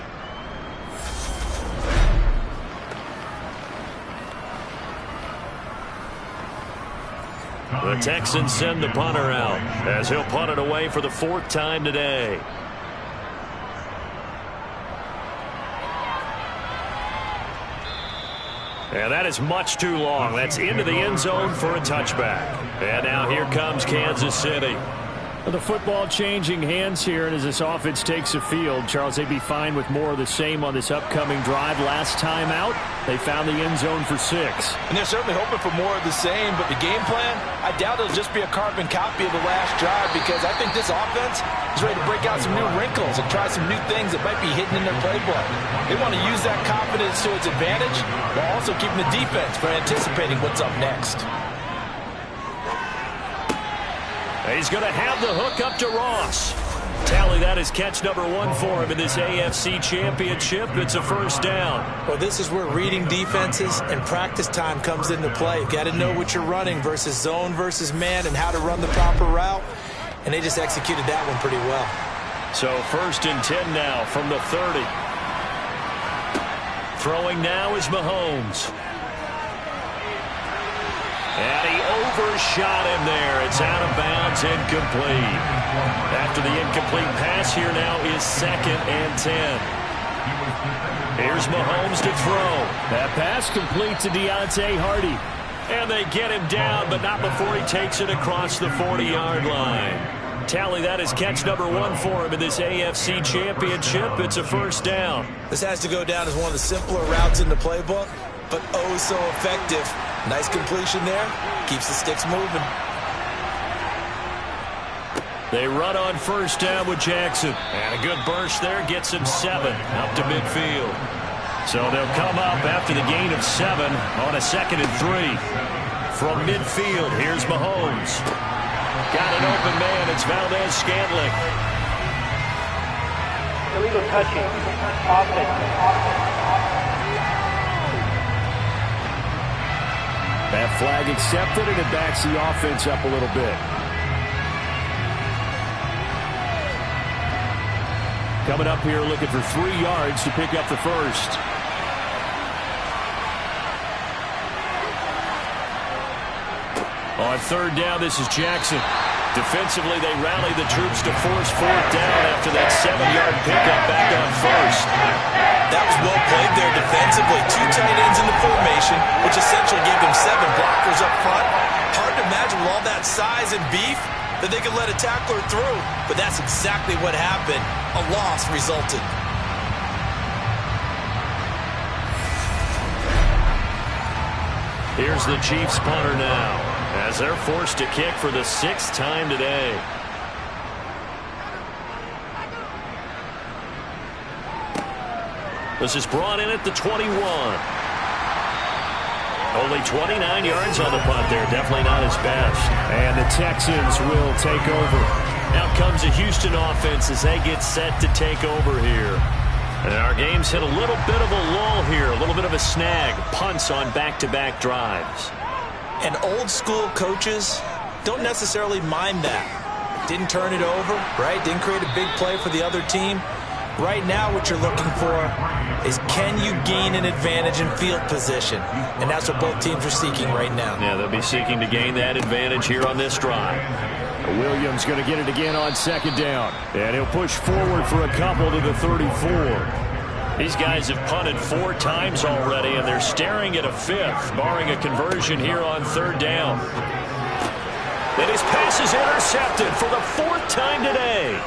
The Texans send the punter out as he'll punt it away for the 4th time today. And that is much too long. That's into the end zone for a touchback. And now here comes Kansas City. The football changing hands here, and as this offense takes the field, Charles, they'd be fine with more of the same on this upcoming drive. Last time out, they found the end zone for 6. And they're certainly hoping for more of the same, but the game plan, I doubt it'll just be a carbon copy of the last drive, because I think this offense is ready to break out some new wrinkles and try some new things that might be hidden in their playbook. They want to use that confidence to its advantage while also keeping the defense from anticipating what's up next. He's going to have the hook up to Ross. Tally that is catch number 1 for him in this AFC Championship. It's a first down. Well, this is where reading defenses and practice time comes into play. You've got to know what you're running versus zone versus man and how to run the proper route. And they just executed that one pretty well. So 1st and 10 now from the 30. Throwing now is Mahomes. And he overshot him there. It's out of bounds, incomplete. After the incomplete pass, here now is 2nd and 10. Here's Mahomes to throw. That pass complete to Deontay Hardy. And they get him down, but not before he takes it across the 40-yard line. Tally that is catch number 1 for him in this AFC Championship. It's a first down. This has to go down as one of the simpler routes in the playbook, but oh so effective. Nice completion there. Keeps the sticks moving. They run on first down with Jackson. And a good burst there gets him 7 up to midfield. So they'll come up after the gain of 7 on a 2nd and 3. From midfield, here's Mahomes. Got an open man. It's Valdez-Scantling. Illegal touching. Offense. That flag accepted, and it backs the offense up a little bit. Coming up here looking for 3 yards to pick up the first. On 3rd down, this is Jackson. Defensively, they rally the troops to force 4th down after that 7-yard pickup back on 1st. That was well played there defensively. 2 tight ends in the formation, which essentially gave them 7 blockers up front. Hard to imagine with all that size and beef that they could let a tackler through. But that's exactly what happened. A loss resulted. Here's the Chiefs punter now, as they're forced to kick for the 6th time today. This is brought in at the 21. Only 29 yards on the punt there. Definitely not his best. And the Texans will take over. Out comes a Houston offense as they get set to take over here. And our game's hit a little bit of a lull here, a little bit of a snag. Punts on back-to-back drives. And old school coaches don't necessarily mind that. Didn't turn it over, right? Didn't create a big play for the other team. Right now what you're looking for is can you gain an advantage in field position? And that's what both teams are seeking right now. Yeah, they'll be seeking to gain that advantage here on this drive. Williams going to get it again on 2nd down. And he'll push forward for a couple to the 34. These guys have punted 4 times already, and they're staring at a 5th, barring a conversion here on 3rd down. And his pass is intercepted for the 4th time today.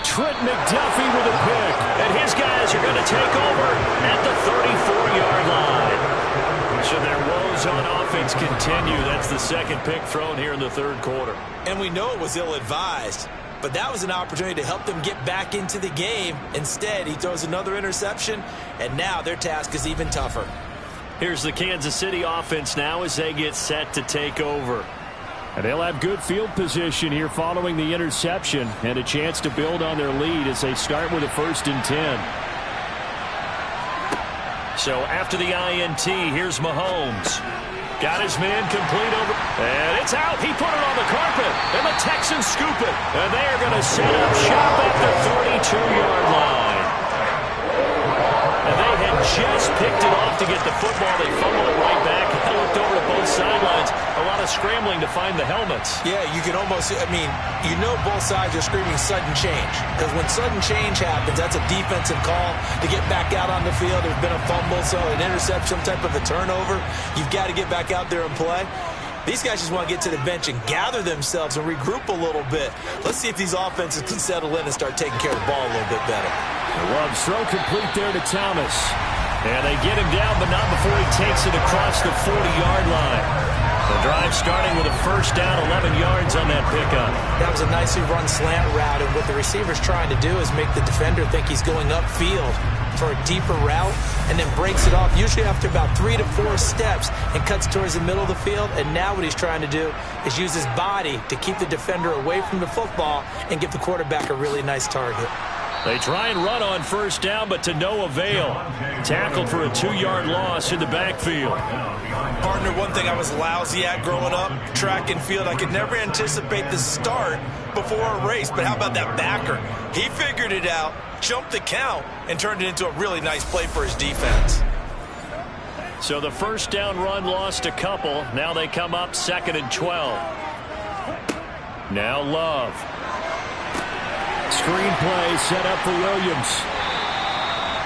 Trent McDuffie with a pick. And his guys are going to take over at the 34-yard line. So their woes on offense continue. That's the 2nd pick thrown here in the 3rd quarter. And we know it was ill-advised, but that was an opportunity to help them get back into the game. Instead, he throws another interception, and now their task is even tougher. Here's the Kansas City offense now as they get set to take over. And they'll have good field position here following the interception and a chance to build on their lead as they start with a 1st and 10. So after the INT, here's Mahomes. Got his man complete over. And it's out. He put it on the carpet. And the Texans scoop it. And they are going to set up shop at the 32-yard line. And they had just picked it off to get the football. They fumbled it right back. And looked over to both sidelines. A lot of scrambling to find the helmets. Yeah, you can almost, you know both sides are screaming sudden change. Because when sudden change happens, that's a defensive call to get back out on the field. There's been a fumble, so an interception, some type of a turnover. You've got to get back out there and play. These guys just want to get to the bench and gather themselves and regroup a little bit. Let's see if these offenses can settle in and start taking care of the ball a little bit better. Love's throw complete there to Thomas. And they get him down, but not before he takes it across the 40-yard line. The drive starting with a first down, 11 yards on that pickup. That was a nicely run slant route, and what the receiver's trying to do is make the defender think he's going upfield for a deeper route, and then breaks it off, usually after about 3 to 4 steps, and cuts towards the middle of the field. And now what he's trying to do is use his body to keep the defender away from the football and give the quarterback a really nice target. They try and run on first down, but to no avail. Tackled for a 2-yard loss in the backfield. Partner, one thing I was lousy at growing up, track and field, I could never anticipate the start before a race. But how about that backer? He figured it out, jumped the count, and turned it into a really nice play for his defense. So the first down run lost a couple. Now they come up 2nd and 12. Now Love. Screen play set up for Williams.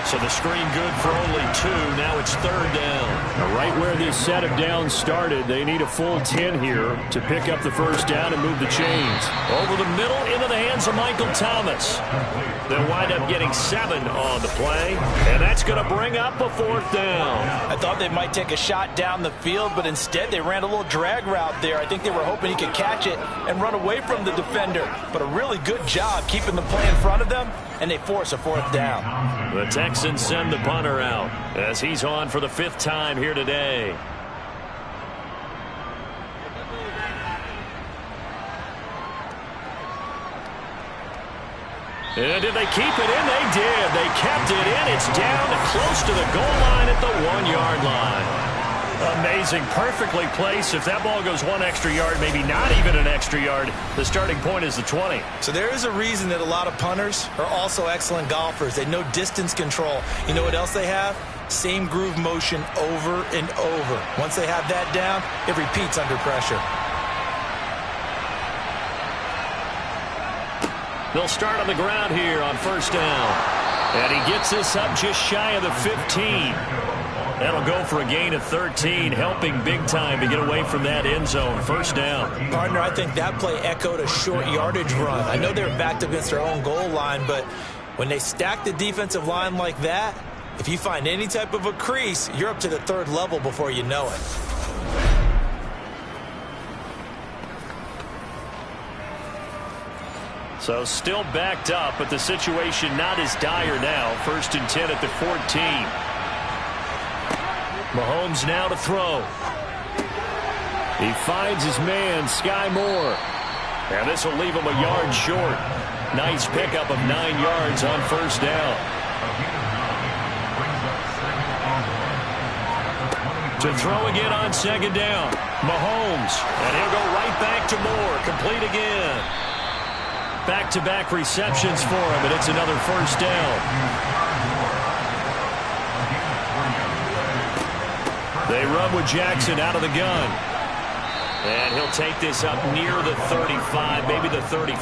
So the screen good for only 2. Now it's 3rd down. Now right where this set of downs started, they need a full 10 here to pick up the first down and move the chains. Over the middle into the hands of Michael Thomas. They'll wind up getting 7 on the play, and that's going to bring up a 4th down. I thought they might take a shot down the field, but instead they ran a little drag route there. I think they were hoping he could catch it and run away from the defender. But a really good job keeping the play in front of them, and they force a 4th down. The Texans send the punter out as he's on for the 5th time here today. And did they keep it in? They did. They kept it in. It's down close to the goal line at the 1-yard line. Amazing. Perfectly placed. If that ball goes 1 extra yard, maybe not even an extra yard, the starting point is the 20. So there is a reason that a lot of punters are also excellent golfers. They know distance control. You know what else they have? Same groove motion over and over. Once they have that down, it repeats under pressure. They'll start on the ground here on first down. And he gets this up just shy of the 15. That'll go for a gain of 13, helping big time to get away from that end zone. First down. Partner, I think that play echoed a short yardage run. I know they're backed against their own goal line, but when they stack the defensive line like that, if you find any type of a crease, you're up to the 3rd level before you know it. So still backed up, but the situation not as dire now. 1st and 10 at the 14. Mahomes now to throw. He finds his man, Sky Moore. And this will leave him a yard short. Nice pickup of 9 yards on first down. To throw again on 2nd down. Mahomes. And he'll go right back to Moore. Complete again. Back-to-back receptions for him, and it's another first down. They run with Jackson out of the gun. And he'll take this up near the 35, maybe the 34.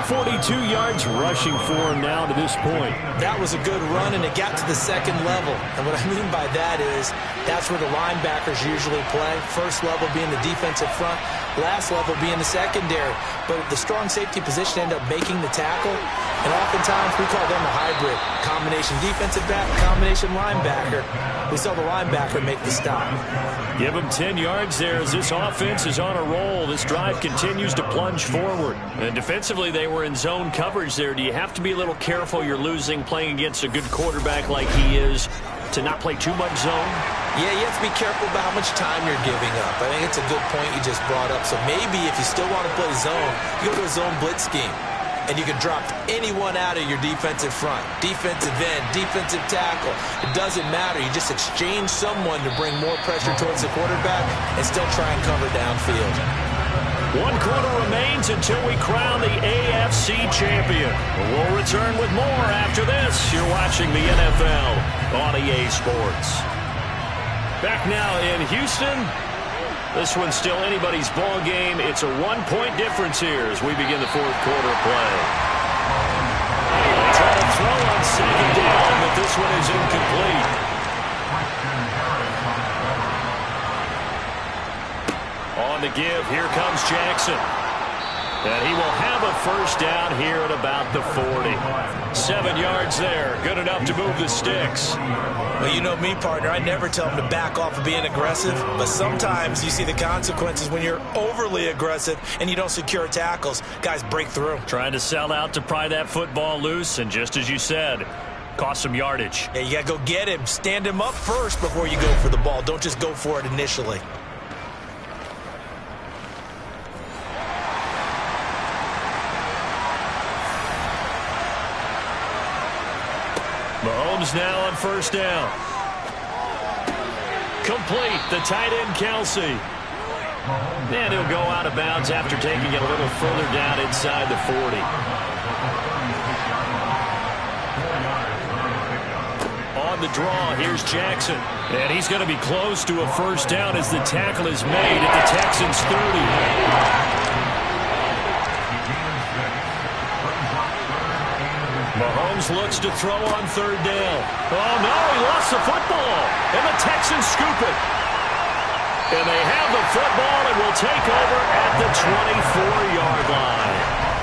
42 yards rushing for him now to this point. That was a good run, and it got to the 2nd level. And what I mean by that is that's where the linebackers usually play. First level being the defensive front, last level being the secondary. But the strong safety position ended up making the tackle. And oftentimes we call them a hybrid. Combination defensive back, combination linebacker. We saw the linebacker make the stop. Give him 10 yards there as this offense is on a roll. This drive continues to plunge forward. And defensively, they were in zone coverage there. Do you have to be a little careful you're losing playing against a good quarterback like he is to not play too much zone? Yeah, you have to be careful about how much time you're giving up. I think it's a good point you just brought up. So maybe if you still want to play zone, you go to a zone blitz scheme. And you can drop anyone out of your defensive front. Defensive end, defensive tackle. It doesn't matter. You just exchange someone to bring more pressure towards the quarterback and still try and cover downfield. 1 quarter remains until we crown the AFC champion. We'll return with more after this. You're watching the NFL on EA Sports. Back now in Houston. This one's still anybody's ball game. It's a 1-point difference here as we begin the 4th quarter of play. They try to throw on 2nd down, but this one is incomplete. On the give, here comes Jackson. And he will have a first down here at about the 40. 7 yards there. Good enough to move the sticks. Well, you know me, partner. I never tell them to back off of being aggressive. But sometimes you see the consequences when you're overly aggressive and you don't secure tackles. Guys break through. Trying to sell out to pry that football loose. And just as you said, cost some yardage. Yeah, you got to go get him. Stand him up first before you go for the ball. Don't just go for it initially. Mahomes now on first down. Complete. The tight end, Kelsey. And he'll go out of bounds after taking it a little further down inside the 40. On the draw, here's Jackson. And he's going to be close to a first down as the tackle is made at the Texans' 30. Mahomes looks to throw on third down. Oh, no, he lost the football. And the Texans scoop it. And they have the football and will take over at the 24-yard line.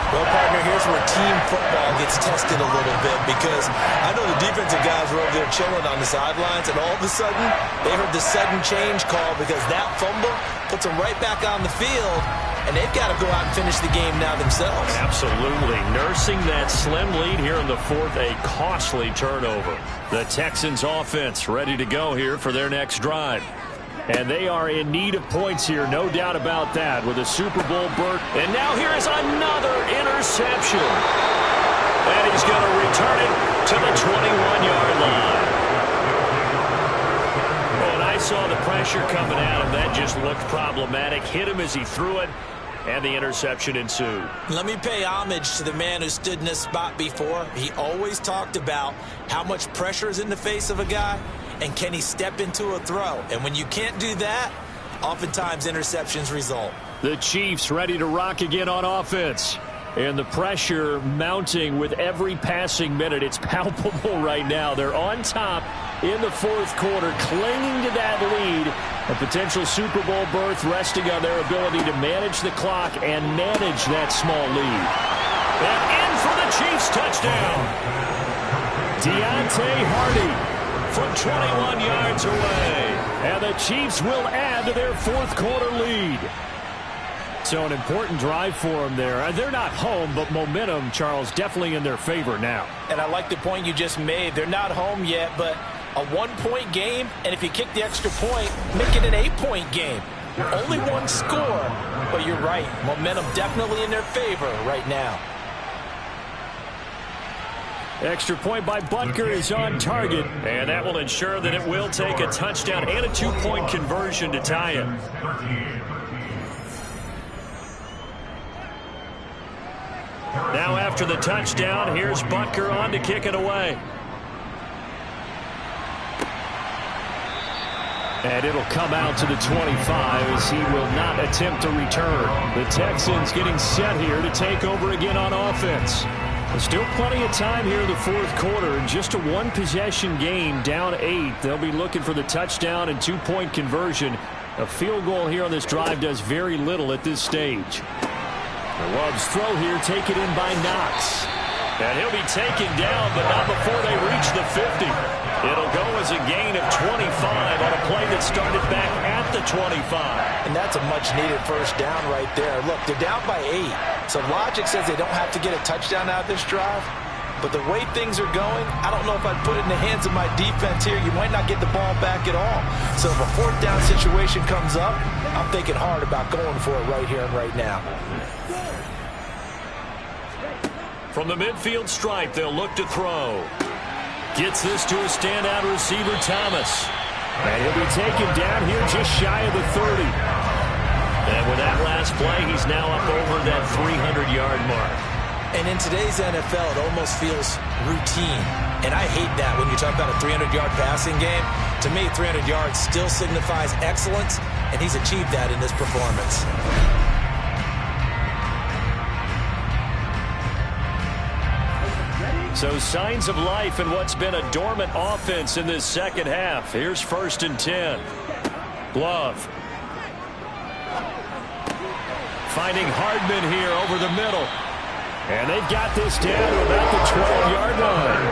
Well, partner, here's where team football gets tested a little bit because I know the defensive guys were over there chilling on the sidelines, and all of a sudden they heard the sudden change call because that fumble puts them right back on the field, and they've got to go out and finish the game now themselves. Absolutely. Nursing that slim lead here in the fourth, a costly turnover. The Texans offense ready to go here for their next drive. And they are in need of points here, no doubt about that, with a Super Bowl berth. And now here is another interception. And he's going to return it to the 21-yard line. Oh, and I saw the pressure coming at him. That just looked problematic. Hit him as he threw it, and the interception ensued. Let me pay homage to the man who stood in this spot before. He always talked about how much pressure is in the face of a guy. And can he step into a throw? And when you can't do that, oftentimes interceptions result. The Chiefs ready to rock again on offense. And the pressure mounting with every passing minute. It's palpable right now. They're on top in the fourth quarter, clinging to that lead. A potential Super Bowl berth resting on their ability to manage the clock and manage that small lead. And in for the Chiefs touchdown. Deontay Hardy from 21 yards away. And the Chiefs will add to their fourth quarter lead. So an important drive for them there. They're not home, but momentum, Charles, definitely in their favor now. And I like the point you just made. They're not home yet, but a one-point game, and if you kick the extra point, make it an 8-point game. Only one score, but you're right. Momentum definitely in their favor right now. Extra point by Butker is on target, and that will ensure that it will take a touchdown and a 2-point conversion to tie it. Now after the touchdown, here's Butker on to kick it away. And it'll come out to the 25 as he will not attempt to return. The Texans getting set here to take over again on offense. There's still plenty of time here in the fourth quarter. In just a one-possession game, down 8. They'll be looking for the touchdown and 2-point conversion. A field goal here on this drive does very little at this stage. The Love's throw here taken in by Knox. And he'll be taken down, but not before they reach the 50. It'll go as a gain of 25 on a play that started back at the 25. And that's a much-needed first down right there. Look, they're down by 8. So logic says they don't have to get a touchdown out of this drive. But the way things are going, I don't know if I'd put it in the hands of my defense here. You might not get the ball back at all. So if a fourth down situation comes up, I'm thinking hard about going for it right here and right now. From the midfield stripe, they'll look to throw. Gets this to a standout receiver, Thomas. And he'll be taken down here just shy of the 30. And with that last play, he's now up over that 300-yard mark. And in today's NFL, it almost feels routine. And I hate that when you talk about a 300-yard passing game. To me, 300 yards still signifies excellence, and he's achieved that in this performance. So signs of life in what's been a dormant offense in this second half. Here's 1st and 10. Glove. Finding Hardman here over the middle. And they've got this down to about the 12-yard line.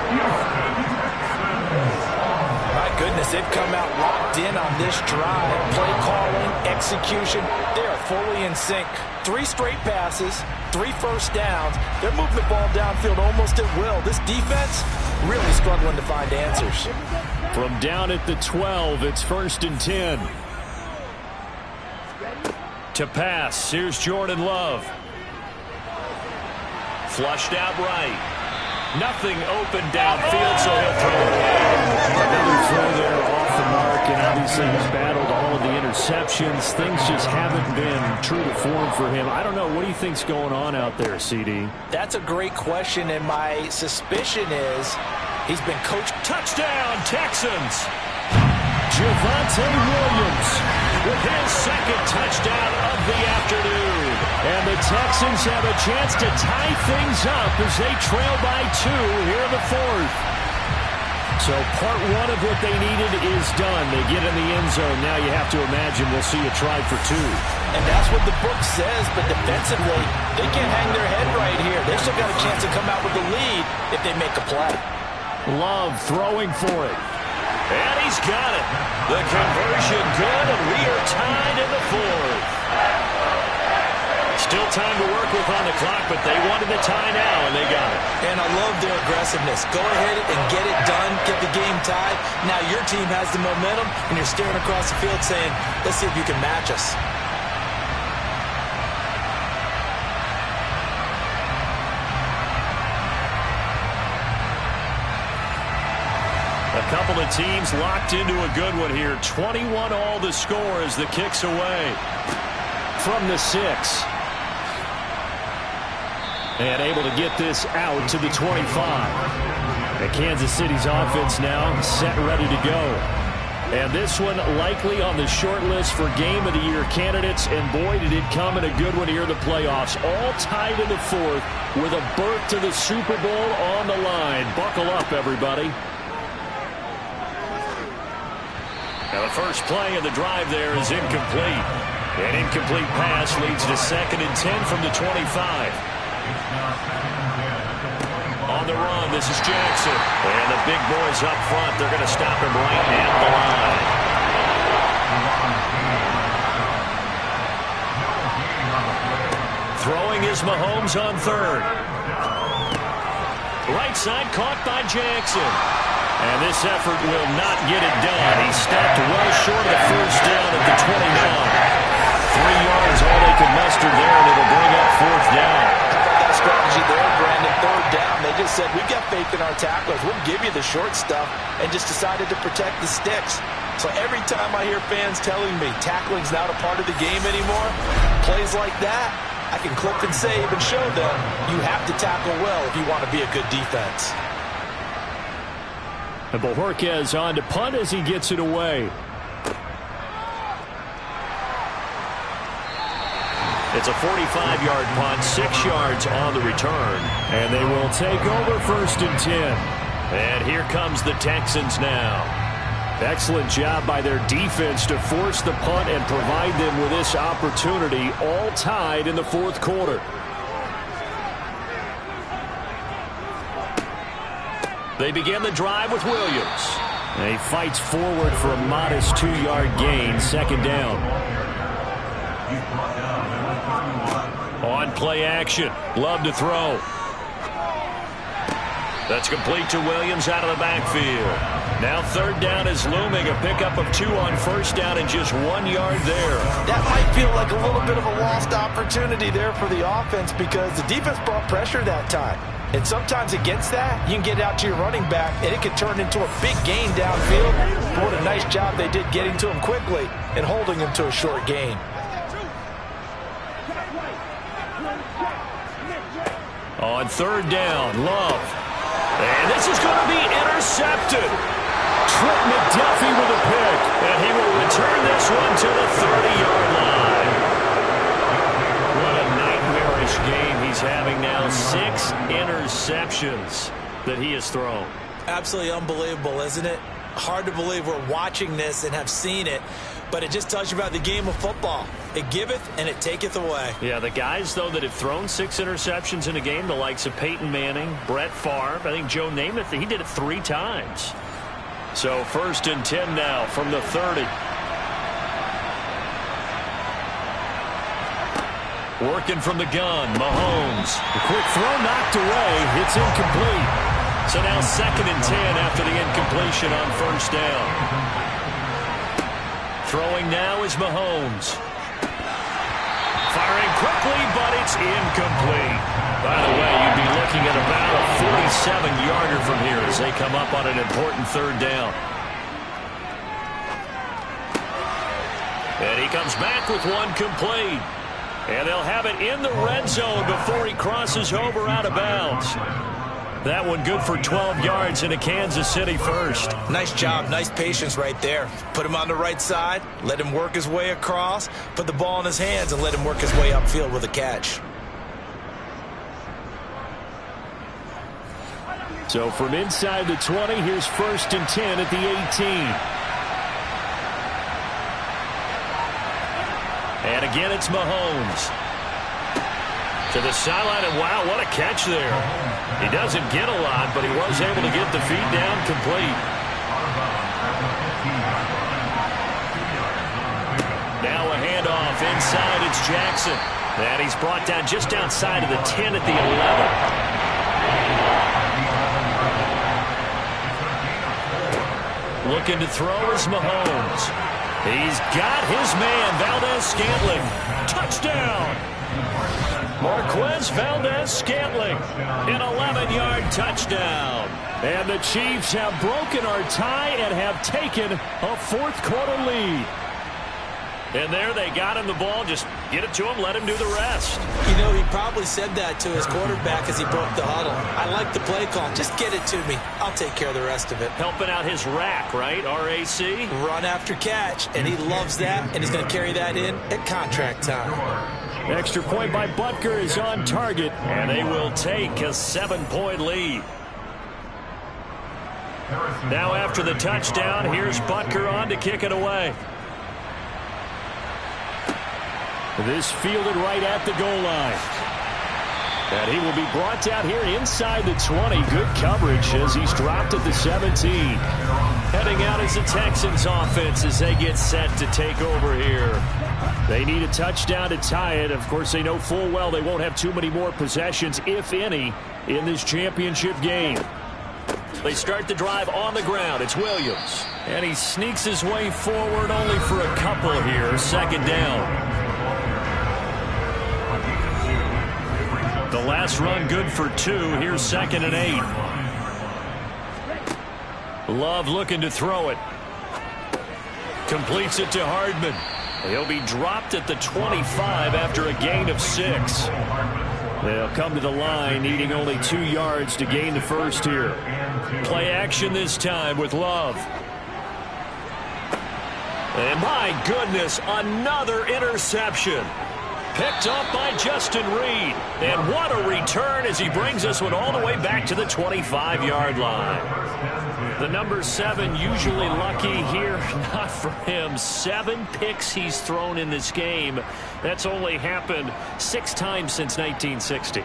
My goodness, they've come out locked in on this drive. Play calling, execution, they are fully in sync. 3 straight passes, 3 first downs. They're moving the ball downfield almost at will. This defense really struggling to find answers. From down at the 12, it's 1st and 10. To pass, here's Jordan Love. Flushed out right. Nothing open downfield, so he'll throw it away. Another throw there off the mark, and obviously he's battled all of the interceptions. Things just haven't been true to form for him. I don't know. What do you think's going on out there, CD? That's a great question, and my suspicion is he's been coached. Touchdown, Texans! Javonte Williams with his 2nd touchdown of the afternoon. And the Texans have a chance to tie things up as they trail by 2 here in the 4th. So part 1 of what they needed is done. They get in the end zone. Now you have to imagine we'll see a try for 2. And that's what the book says, but defensively, they can't hang their head right here. They've still got a chance to come out with the lead if they make a play. Love throwing for it. And he's got it. The conversion good, and we are tied in the 4th. Still time to work with on the clock, but they wanted the tie now, and they got it. And I love their aggressiveness. Go ahead and get it done, get the game tied. Now your team has the momentum, and you're staring across the field saying, let's see if you can match us. A couple of teams locked into a good one here. 21 all the score as the kick's away from the 6. And able to get this out to the 25. And Kansas City's offense now set, ready to go. And this one likely on the short list for Game of the Year candidates. And boy, did it come in a good one here in the playoffs. All tied in the 4th with a berth to the Super Bowl on the line. Buckle up, everybody. Now the first play of the drive there is incomplete. An incomplete pass leads to 2nd and 10 from the 25. On the run, this is Jackson. And the big boys up front, they're going to stop him right at the line. Throwing is Mahomes on 3rd. Right side caught by Jackson. And this effort will not get it done. He stopped well short of the first down at the 29. 3 yards, all they could muster there, and it'll bring up 4th down. That strategy there, Brandon, 3rd down. They just said, we've got faith in our tacklers. We'll give you the short stuff, and just decided to protect the sticks. So every time I hear fans telling me tackling's not a part of the game anymore, plays like that, I can clip and save and show them you have to tackle well if you want to be a good defense. And Bojorquez on to punt as he gets it away. It's a 45-yard punt, 6 yards on the return. And they will take over 1st and 10. And here comes the Texans now. Excellent job by their defense to force the punt and provide them with this opportunity, all tied in the 4th quarter. They begin the drive with Williams. And he fights forward for a modest 2-yard gain, 2nd down. On play action, Love to throw. That's complete to Williams out of the backfield. Now 3rd down is looming, a pickup of 2 on 1st down and just 1 yard there. That might feel like a little bit of a lost opportunity there for the offense because the defense brought pressure that time. And sometimes against that, you can get out to your running back, and it can turn into a big gain downfield. But what a nice job they did getting to him quickly and holding him to a short gain. On 3rd down, Love. And this is going to be intercepted. Trent McDuffie with a pick, and he will return this one to the 30-yard line. What a nightmarish game he's having now. 6 interceptions that he has thrown. Absolutely unbelievable, isn't it? hard to believe we're watching this and have seen it, but it just tells you about the game of football. It giveth and it taketh away. Yeah, the guys, though, that have thrown 6 interceptions in a game, the likes of Peyton Manning, Brett Favre, I think Joe Namath, he did it 3 times. So 1st and 10 now from the 30. Working from the gun, Mahomes. The quick throw knocked away. It's incomplete. So now 2nd and 10 after the incompletion on 1st down. Throwing now is Mahomes. Firing quickly, but it's incomplete. By the way, you'd be looking at about a 47-yarder from here as they come up on an important 3rd down. And he comes back with one complete. And they'll have it in the red zone before he crosses over out of bounds. That one good for 12 yards into Kansas City first. Nice job, nice patience right there. Put him on the right side, let him work his way across, put the ball in his hands, and let him work his way upfield with a catch. So from inside the 20, here's 1st and 10 at the 18. And again, it's Mahomes. To the sideline, and wow, what a catch there. He doesn't get a lot, but he was able to get the feet down complete. Now a handoff inside, it's Jackson. And he's brought down just outside of the 10 at the 11. Looking to throw is Mahomes. He's got his man, Valdez-Scantling. Touchdown! Marquez Valdez-Scantling, an 11-yard touchdown. And the Chiefs have broken our tie and have taken a 4th quarter lead. And there they got him the ball. Just get it to him, let him do the rest. You know, he probably said that to his quarterback as he broke the huddle. I like the play call. Just get it to me. I'll take care of the rest of it. Helping out his rack, right? R-A-C? Run after catch, and he loves that, and he's going to carry that in at contract time. Extra point by Butker is on target, and they will take a 7-point lead. Now after the touchdown, here's Butker on to kick it away. This fielded right at the goal line. And he will be brought down here inside the 20. Good coverage as he's dropped at the 17. Heading out is the Texans offense as they get set to take over here. They need a touchdown to tie it. Of course, they know full well they won't have too many more possessions, if any, in this championship game. They start the drive on the ground. It's Williams. And he sneaks his way forward only for a couple here. 2nd down. The last run good for 2. Here's 2nd and 8. Love looking to throw it. Completes it to Hardman. He'll be dropped at the 25 after a gain of 6. They'll come to the line needing only 2 yards to gain the first here. Play action this time with Love. And my goodness, another interception. Picked up by Justin Reed. And what a return as he brings this one all the way back to the 25-yard line. The number 7 usually lucky here. Not for him. 7 picks he's thrown in this game. That's only happened 6 times since 1960.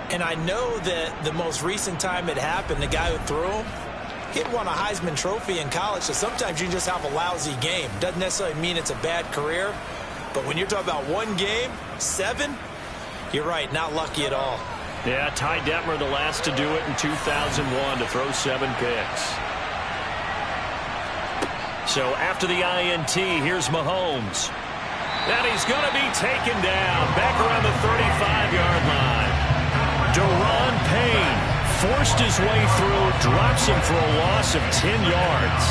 And I know that the most recent time it happened, the guy who threw him, he won a Heisman Trophy in college. So sometimes you just have a lousy game. Doesn't necessarily mean it's a bad career. But when you're talking about one game, 7, you're right, not lucky at all. Yeah, Ty Detmer, the last to do it in 2001, to throw 7 picks. So after the INT, here's Mahomes. And he's going to be taken down back around the 35-yard line. Deron Payne forced his way through, drops him for a loss of 10 yards.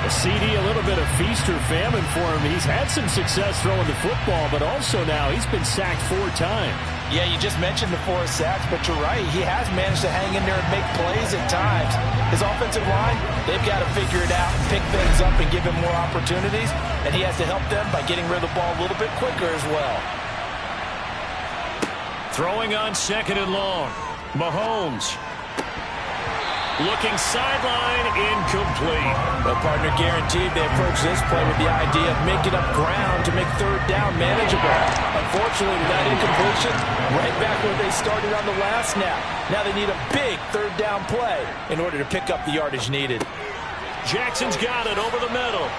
A CD, a little bit of feast or famine for him. He's had some success throwing the football, but also now he's been sacked 4 times. Yeah, you just mentioned the 4 sacks, but you're right. He has managed to hang in there and make plays at times. His offensive line, they've got to figure it out and pick things up and give him more opportunities, and he has to help them by getting rid of the ball a little bit quicker as well. Throwing on 2nd and long. Mahomes. Looking sideline, incomplete. Well, partner, guaranteed they approach this play with the idea of making up ground to make third down manageable. Unfortunately, with that incompletion, right back where they started on the last snap. Now they need a big third down play in order to pick up the yardage needed. Jackson's got it over the middle.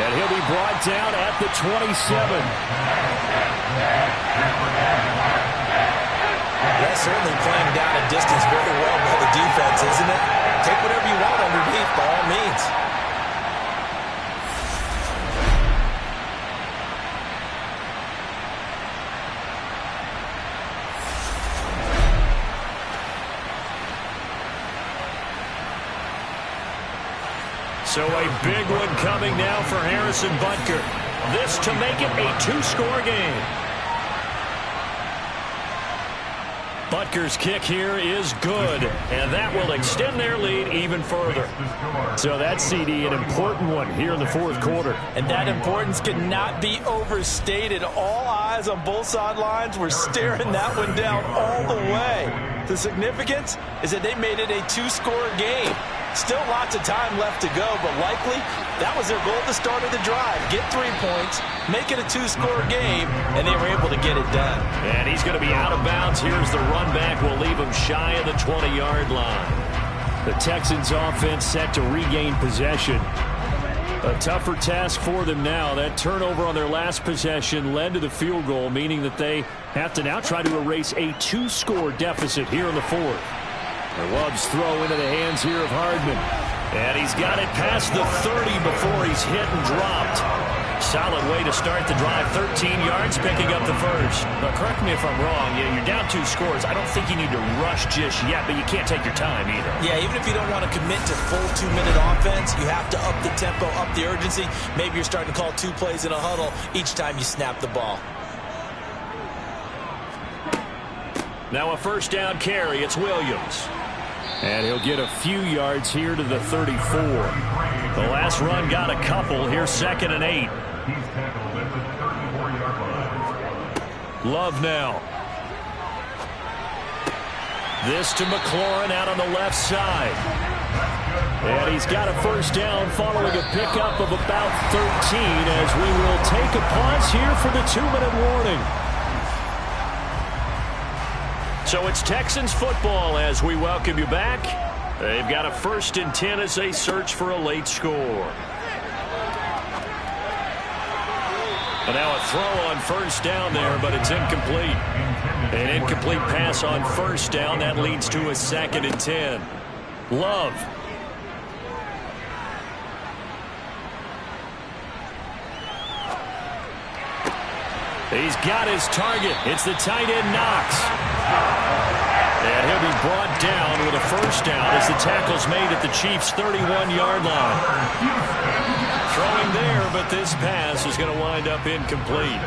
And he'll be brought down at the 27. That's certainly playing down a distance very well by the defense, isn't it? Take whatever you want underneath, by all means. So a big one coming now for Harrison Butker. This to make it a two-score game. Butker's kick here is good, and that will extend their lead even further. So that's, CD, an important one here in the fourth quarter. And that importance cannot be overstated. All eyes on both sidelines were staring that one down all the way. The significance is that they made it a two-score game. Still lots of time left to go, but likely that was their goal at the start of the drive. Get 3 points, make it a two-score game, and they were able to get it done. And he's going to be out of bounds. Here's the run back. Will leave him shy of the 20-yard line. The Texans offense set to regain possession. A tougher task for them now. That turnover on their last possession led to the field goal, meaning that they have to now try to erase a two-score deficit here in the fourth. Love's throw into the hands here of Hardman. And he's got it past the 30 before he's hit and dropped. Solid way to start the drive. 13 yards, picking up the first. Now, correct me if I'm wrong. Yeah, you're down 2 scores. I don't think you need to rush just yet, but you can't take your time either. Yeah, even if you don't want to commit to full 2-minute offense, you have to up the tempo, up the urgency. Maybe you're starting to call 2 plays in a huddle each time you snap the ball. Now a first down carry. It's Williams. And he'll get a few yards here to the 34. The last run got a couple. Here's 2nd and 8. Love now. This to McLaurin out on the left side. And he's got a first down following a pickup of about 13 as we will take a pause here for the 2-minute warning. So it's Texans football as we welcome you back. They've got a 1st and 10 as they search for a late score. And now a throw on first down there, but it's incomplete. An incomplete pass on first down. That leads to a 2nd and 10. Love. He's got his target. It's the tight end Knox. And he'll be brought down with a first down as the tackle's made at the Chiefs' 31-yard line. Throwing there, but this pass is going to wind up incomplete.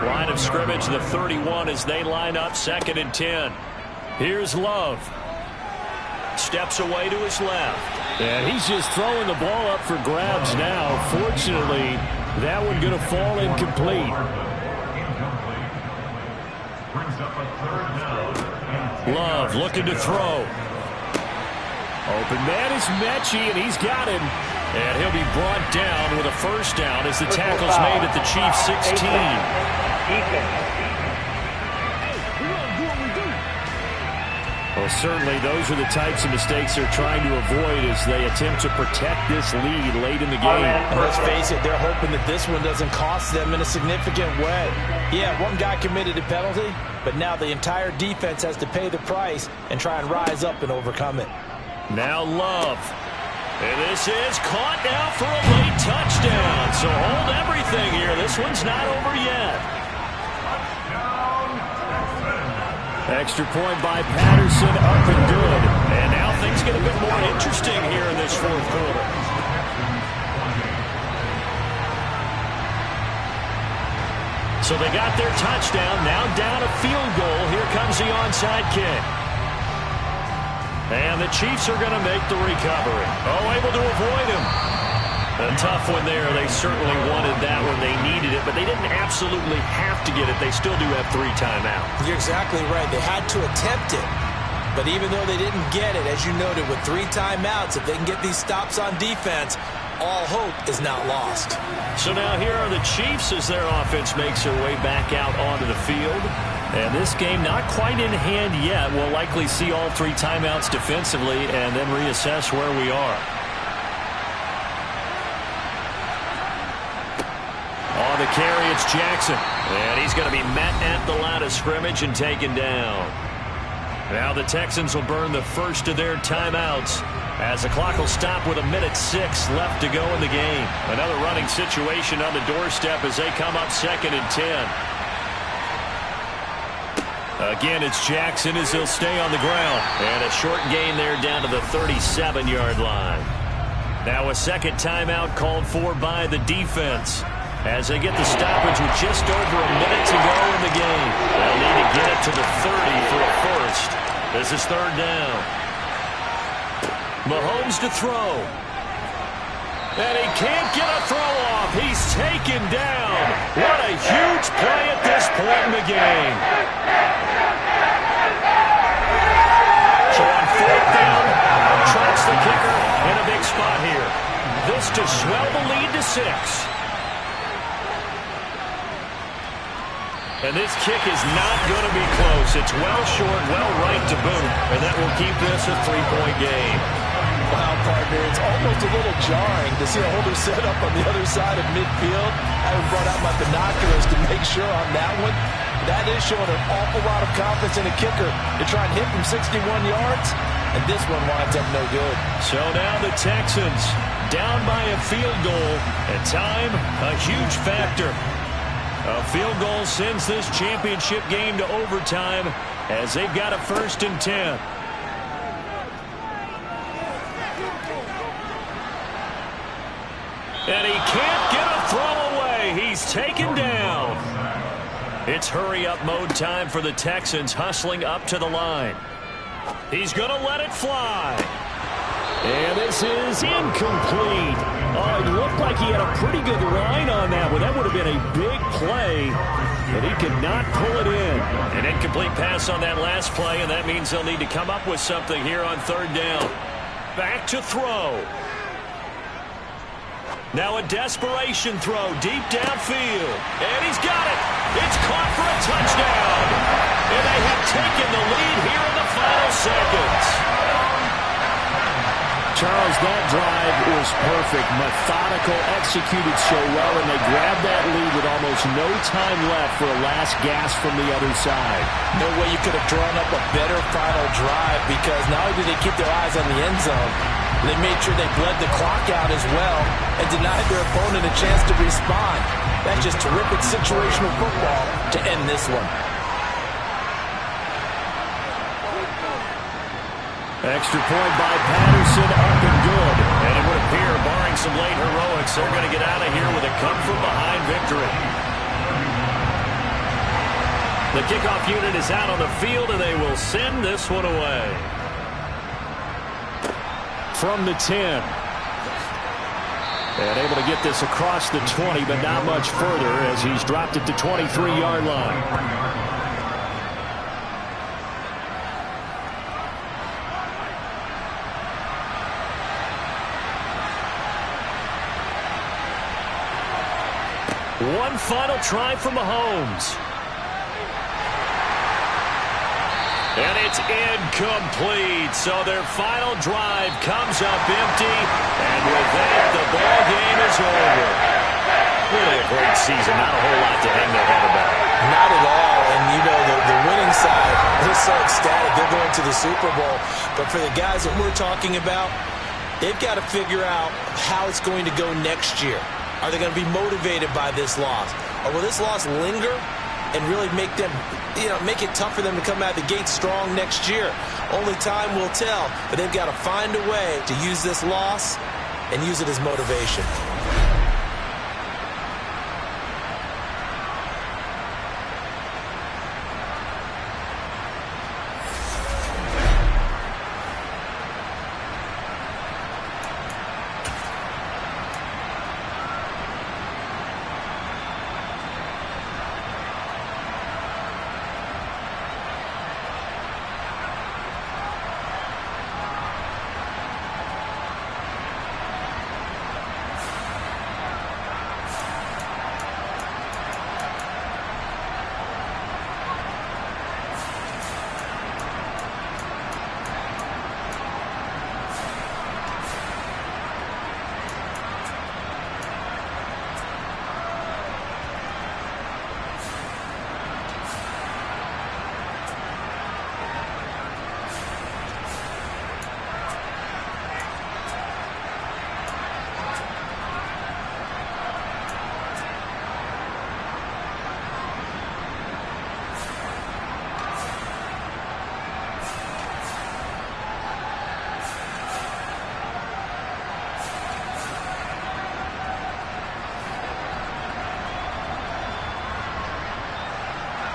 Line of scrimmage, the 31 as they line up, 2nd and 10. Here's Love. Steps away to his left. And he's just throwing the ball up for grabs now. Fortunately, that one going to fall incomplete. Love looking to throw. Open man is Mechie, and he's got him. And he'll be brought down with a first down as the tackle's made at the Chiefs' 16. Well, certainly those are the types of mistakes they're trying to avoid as they attempt to protect this lead late in the game. And let's face it, they're hoping that this one doesn't cost them in a significant way. Yeah, one guy committed a penalty, but now the entire defense has to pay the price and try and rise up and overcome it. Now Love. And this is caught now for a late touchdown. So hold everything here. This one's not over yet. Extra point by Patterson, up and good. And now things get a bit more interesting here in this fourth quarter. So they got their touchdown, now down a field goal. Here comes the onside kick. And the Chiefs are going to make the recovery. Oh, able to avoid him. A tough one there. They certainly wanted that one. They needed it, but they didn't absolutely have to get it. They still do have 3 timeouts. You're exactly right. They had to attempt it. But even though they didn't get it, as you noted, with 3 timeouts, if they can get these stops on defense, all hope is not lost. So now here are the Chiefs as their offense makes their way back out onto the field. And this game not quite in hand yet. We'll likely see all 3 timeouts defensively and then reassess where we are. On the carry, it's Jackson. And he's going to be met at the line of scrimmage and taken down. Now the Texans will burn the first of their timeouts as the clock will stop with 1:06 left to go in the game. Another running situation on the doorstep as they come up 2nd and 10. Again, it's Jackson as he'll stay on the ground. And a short gain there down to the 37-yard line. Now a second timeout called for by the defense as they get the stoppage with just over a minute to go in the game. They'll need to get it to the 30 for a first. This is 3rd down. Mahomes to throw. And he can't get a throw off. He's taken down. What a huge play at this point in the game. So on 4th down, traps the kicker in a big spot here. This to swell the lead to 6. And this kick is not going to be close. It's well short, well right to boot. And that will keep this a 3-point game. Wow, partner, it's almost a little jarring to see a holder set up on the other side of midfield. I brought out my binoculars to make sure on that one. That is showing an awful lot of confidence in a kicker to try and hit from 61 yards. And this one winds up no good. So now the Texans down by a field goal. And time, a huge factor. A field goal sends this championship game to overtime as they've got a 1st and 10. And he can't get a throw away. He's taken down. It's hurry-up mode time for the Texans, hustling up to the line. He's going to let it fly. And this is incomplete. Oh, it looked like he had a pretty good line on that one. That would have been a big play, but he could not pull it in. An incomplete pass on that last play, and that means they'll need to come up with something here on 3rd down. Back to throw. Now a desperation throw deep downfield. And he's got it. It's caught for a touchdown. And they have taken the lead here in the final seconds. Charles, that drive was perfect. Methodical, executed so well, and they grabbed that lead with almost no time left for a last gasp from the other side. No way you could have drawn up a better final drive, because not only did they keep their eyes on the end zone, they made sure they bled the clock out as well and denied their opponent a chance to respond. That's just terrific situational football to end this one. Extra point by Patterson, up and good. And it would appear, barring some late heroics, they're going to get out of here with a come-from-behind victory. The kickoff unit is out on the field, and they will send this one away. From the 10. And able to get this across the 20, but not much further as he's dropped it to 23-yard line. One final try from Mahomes. And it's incomplete. So their final drive comes up empty. And with that, the ball game is over. Really a great season. Not a whole lot to hang their head about. Not at all. And, you know, the winning side, they're so ecstatic. They're going to the Super Bowl. But for the guys that we're talking about, they've got to figure out how it's going to go next year. Are they going to be motivated by this loss? Or will this loss linger and really make them, make it tough for them to come out the gate strong next year? Only time will tell, but they've got to find a way to use this loss and use it as motivation.